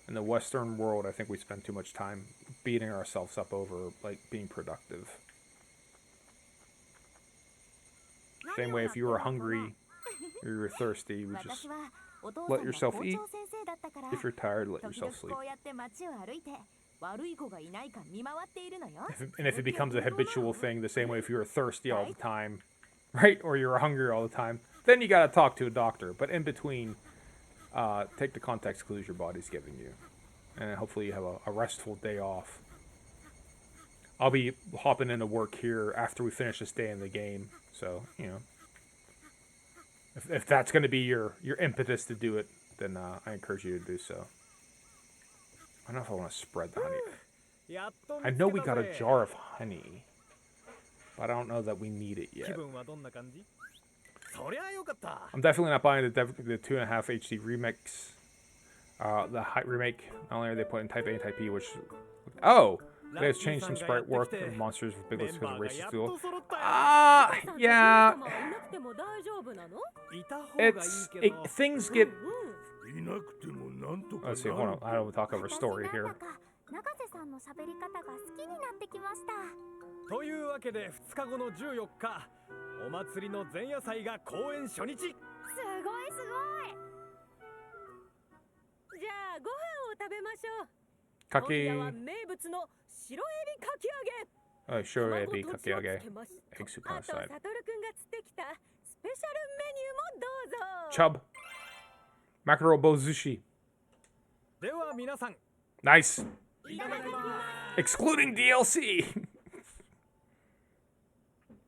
In the Western world, I think we spend too much time beating ourselves up over, like, being productive. Same way, if you were hungry or you were thirsty, you would just let yourself eat. If you're tired, let yourself sleep. And if it becomes a habitual thing, the same way if you were thirsty all the time, right, or you were hungry all the time, then you gotta talk to a doctor. But in between, take the context clues your body's giving you. And hopefully you have a restful day off. I'll be hopping into work here after we finish this day in the game. So, if that's going to be your impetus to do it, then I encourage you to do so. I don't know if I want to spread the honey. やっと I 見つ know け we た got a ぜ jar of honey, but I don't know that we need it 気 yet. 分はどんな感じ？そりゃよかった。 I'm definitely not buying the 2.5 HD remix. The high remake. Not only are they putting Type A and Type B, which they have changed some sprite work of monsters with big lists because of racist duel. Yeah. いなくても大丈夫なの？ いた方がいいけど。 Things get. いなくてもなんとか Let's see. Hold on. I don't talk over story here. 永瀬さんの喋り方が好きになってきました。というわけで2日後の14日、お祭りの前夜祭が公演初日。すごいすごい。じゃあご飯を食べましょう。 Kaki. 今夜は名物の白エビかき揚げ。 Sure, ebi kakiage. 卵とじをつけます。 Egg soup あ on と the サ side. トルくんが釣ってきたスペシャルメニューもどうぞ。 Chub. Mackerel bozushi. では皆さん、 Nice. いただきます。 Excluding DLC.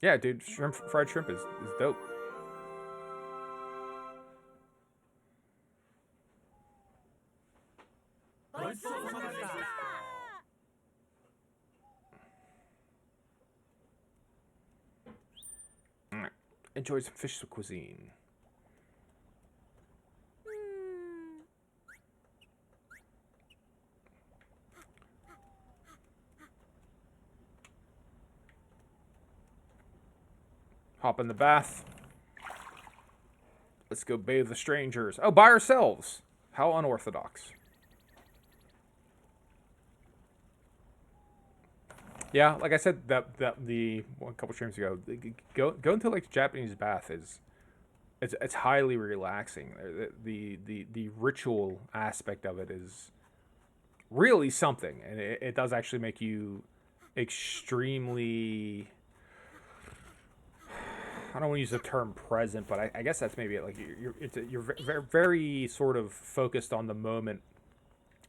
Yeah, dude. Fried shrimp is dope. Alright. Enjoy some fish cuisine. Hop in the bath. Let's go bathe the strangers. Oh, by ourselves. How unorthodox. Yeah, like I said, that one couple streams ago, go into like the Japanese bath it's highly relaxing. The ritual aspect of it is really something, and it does actually make you extremely. I don't want to use the term present, but I guess that's maybe it. Like you're very, very sort of focused on the moment,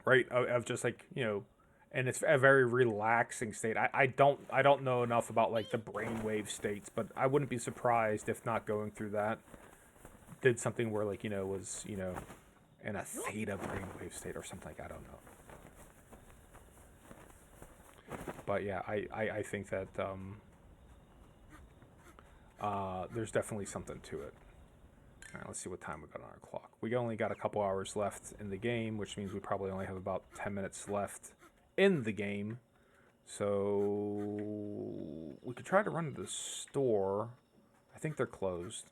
right? Of just like, you know, and it's a very relaxing state. I don't know enough about like the brainwave states, but I wouldn't be surprised if not going through that did something where like, you know, was, you know, in a theta brainwave state or something like, I don't know. But yeah, I think that there's definitely something to it. All right, let's see what time we got on our clock. We only got a couple hours left in the game, which means we probably only have about 10 minutes left in the game. So we could try to run to the store. I think they're closed.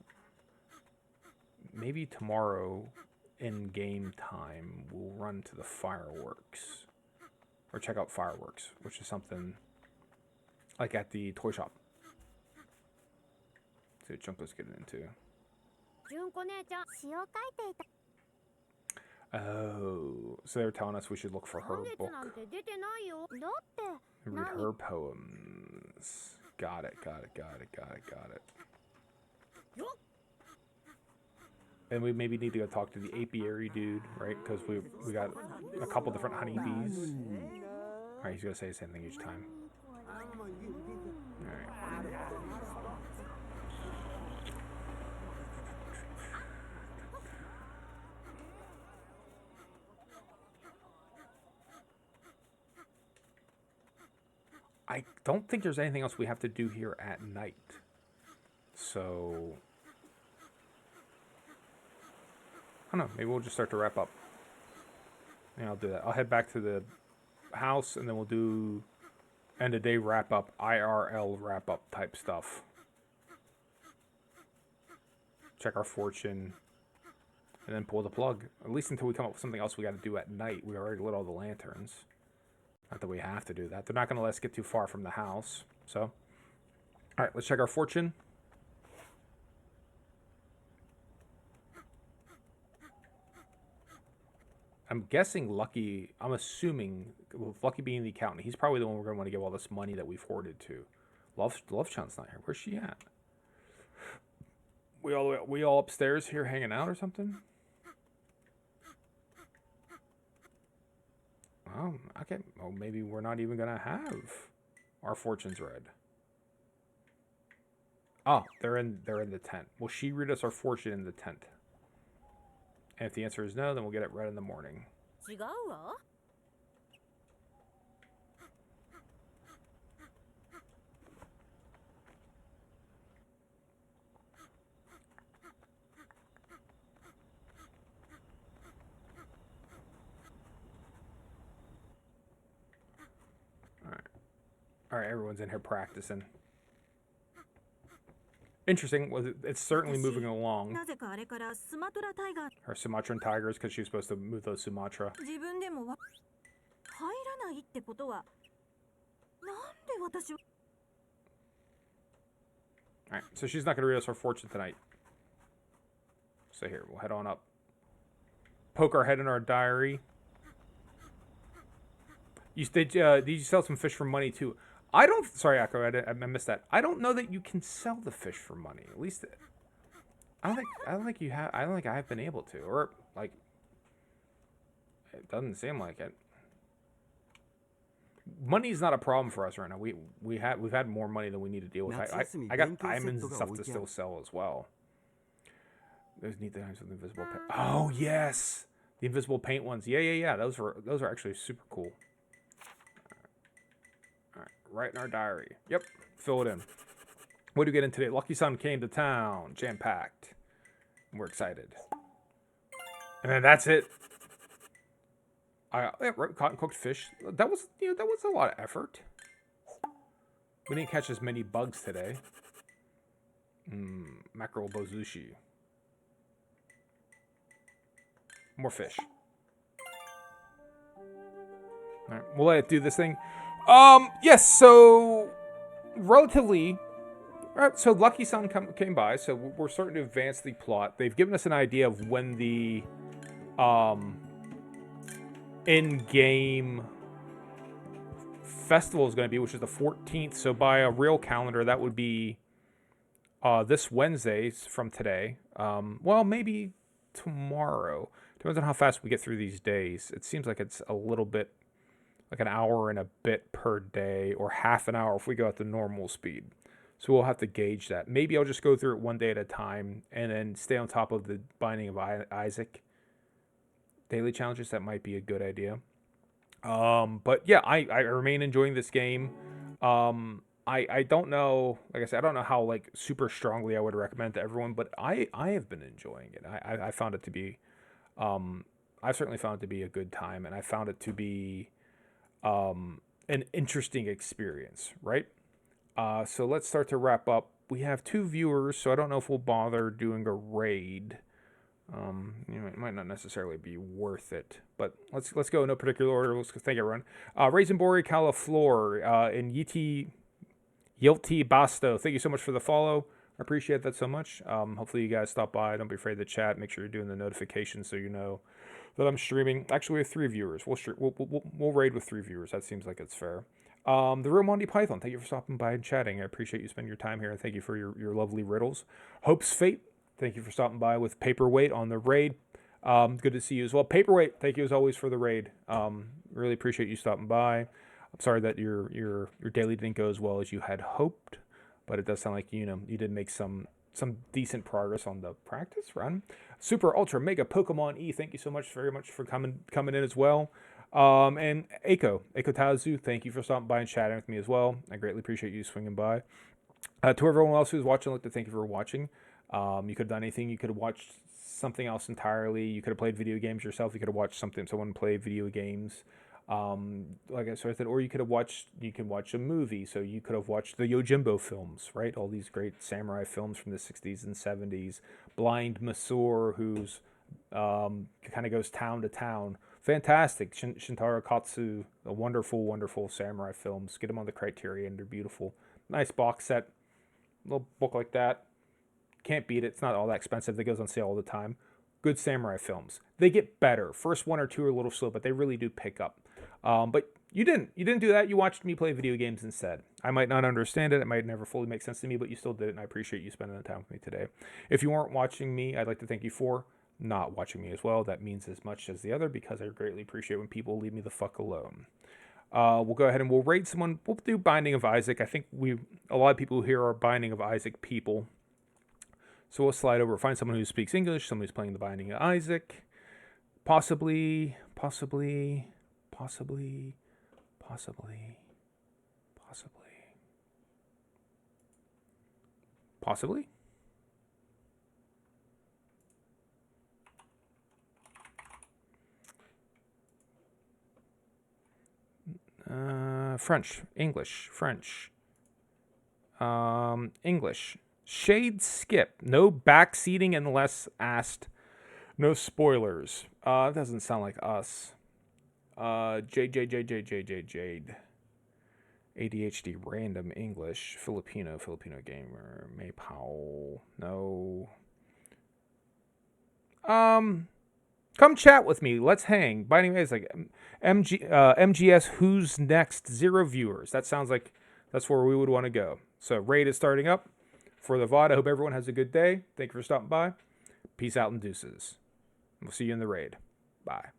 Maybe tomorrow in game time we'll run to the fireworks. Or check out fireworks, which is something like at the toy shop. See what Junko's getting into. Oh, so they were telling us we should look for her book. Read her poems. Got it. And we maybe need to go talk to the apiary dude, right? Because we got a couple different honeybees. Alright, he's gonna say the same thing each time. Alright. I don't think there's anything else we have to do here at night. So I don't know, maybe we'll just start to wrap up. And I'll do that. I'll head back to the house and then we'll do end of day wrap up, IRL wrap up type stuff. Check our fortune and then pull the plug. At least until we come up with something else we got to do at night. We already lit all the lanterns. Not that we have to do that. They're not going to let us get too far from the house. So, all right, let's check our fortune. I'm guessing Lucky, I'm assuming, with Lucky being the accountant, he's probably the one we're going to want to give all this money that we've hoarded to. Lovechan's not here. Where's she at? We all upstairs here hanging out or something? Oh, okay. Well, maybe we're not even going to have our fortunes read. Oh, they're in the tent. Will she read us our fortune in the tent? And if the answer is no, then we'll get it read in the morning. All right, everyone's in here practicing. Interesting. It's certainly moving along. なぜかあれからスマトラタイガー Her Sumatran tigers, because she was supposed to move those Sumatra. 自分でも入らないってことはなんで私は All right, so she's not going to read us our fortune tonight. So here, we'll head on up. Poke our head in our diary. Did you sell some fish for money too? I don't. Sorry, Akko, I missed that. I don't know that you can sell the fish for money. At least, I don't think you have. I don't think I've been able to, or like, it doesn't seem like it. Money's not a problem for us right now. We've had more money than we need to deal with. I got diamonds and stuff to still sell as well. Those neat times with invisible paint. Oh yes, the invisible paint ones. Yeah. Those are actually super cool. All right, right in our diary. Yep, fill it in. What do we get in today? Lucky Sun came to town, jam packed. We're excited. And then that's it. Caught and cooked fish. That was a lot of effort. We didn't catch as many bugs today. Mackerel bozushi. More fish. All right, we'll let it do this thing. Yes. So relatively. All right. So Lucky Sun came by. So we're starting to advance the plot. They've given us an idea of when the in-game festival is going to be, which is the 14th. So by a real calendar, that would be this Wednesday from today. Well, maybe tomorrow. Depends on how fast we get through these days. It seems like it's a little bit like an hour and a bit per day, or half an hour if we go at the normal speed. So we'll have to gauge that. Maybe I'll just go through it one day at a time and then stay on top of the Binding of Isaac daily challenges. That might be a good idea. But yeah, I remain enjoying this game. I don't know, like I said, I don't know how like super strongly I would recommend it to everyone, but I have been enjoying it. I found it to be, I certainly found it to be a good time, and I found it to be an interesting experience, right? So let's start to wrap up. We have 2 viewers, so I don't know if we'll bother doing a raid. It might not necessarily be worth it, but let's go in no particular order. Let's thank everyone. Raisinbori Calaflor and Yilti Basto, thank you so much for the follow. I appreciate that so much. Hopefully you guys stop by. Don't be afraid to chat. Make sure you're doing the notifications so you know that I'm streaming. Actually, we have 3 viewers. We'll raid with 3 viewers. That seems like it's fair. The real Monty Python, thank you for stopping by and chatting. I appreciate you spending your time here, and thank you for your lovely riddles. Hope's Fate, thank you for stopping by with Paperweight on the raid. Good to see you as well. Paperweight, thank you as always for the raid. Really appreciate you stopping by. I'm sorry that your daily didn't go as well as you had hoped, but it does sound like you did make some decent progress on the practice run. Super Ultra Mega Pokemon E, thank you so much very much for coming in as well. And Eiko Tazu, thank you for stopping by and chatting with me as well. I greatly appreciate you swinging by. To everyone else who's watching, I'd like to thank you for watching. You could have done anything. You could have watched something else entirely. You could have played video games yourself. You could have watched someone play video games. Like I said, or you could watch a movie. So you could have watched the Yojimbo films, right? All these great samurai films from the 60s and 70s. Blind Masoor, who's kind of goes town to town. Fantastic. Shintaro Katsu, a wonderful, wonderful samurai films. Get them on the Criterion. They're beautiful. Nice box set. Little book like that. Can't beat it. It's not all that expensive. That goes on sale all the time. Good samurai films. They get better. First 1 or 2 are a little slow, but they really do pick up. But you didn't do that. You watched me play video games instead. I might not understand it. It might never fully make sense to me, but you still did it, and I appreciate you spending the time with me today. If you weren't watching me, I'd like to thank you for not watching me as well. That means as much as the other, because I greatly appreciate when people leave me the fuck alone. We'll go ahead and we'll raid someone. We'll do Binding of Isaac. I think a lot of people here are Binding of Isaac people. So we'll slide over, find someone who speaks English, somebody who's playing the Binding of Isaac. Possibly. French, English, French. English. Shade skip. No backseating unless asked. No spoilers. That doesn't sound like us. Jade. ADHD, random English, Filipino gamer, Maypow. No. Come chat with me. Let's hang. By any ways, like MGS, who's next? 0 viewers. That sounds like that's where we would want to go. So raid is starting up for the VOD. I hope everyone has a good day. Thank you for stopping by. Peace out and deuces. We'll see you in the raid. Bye.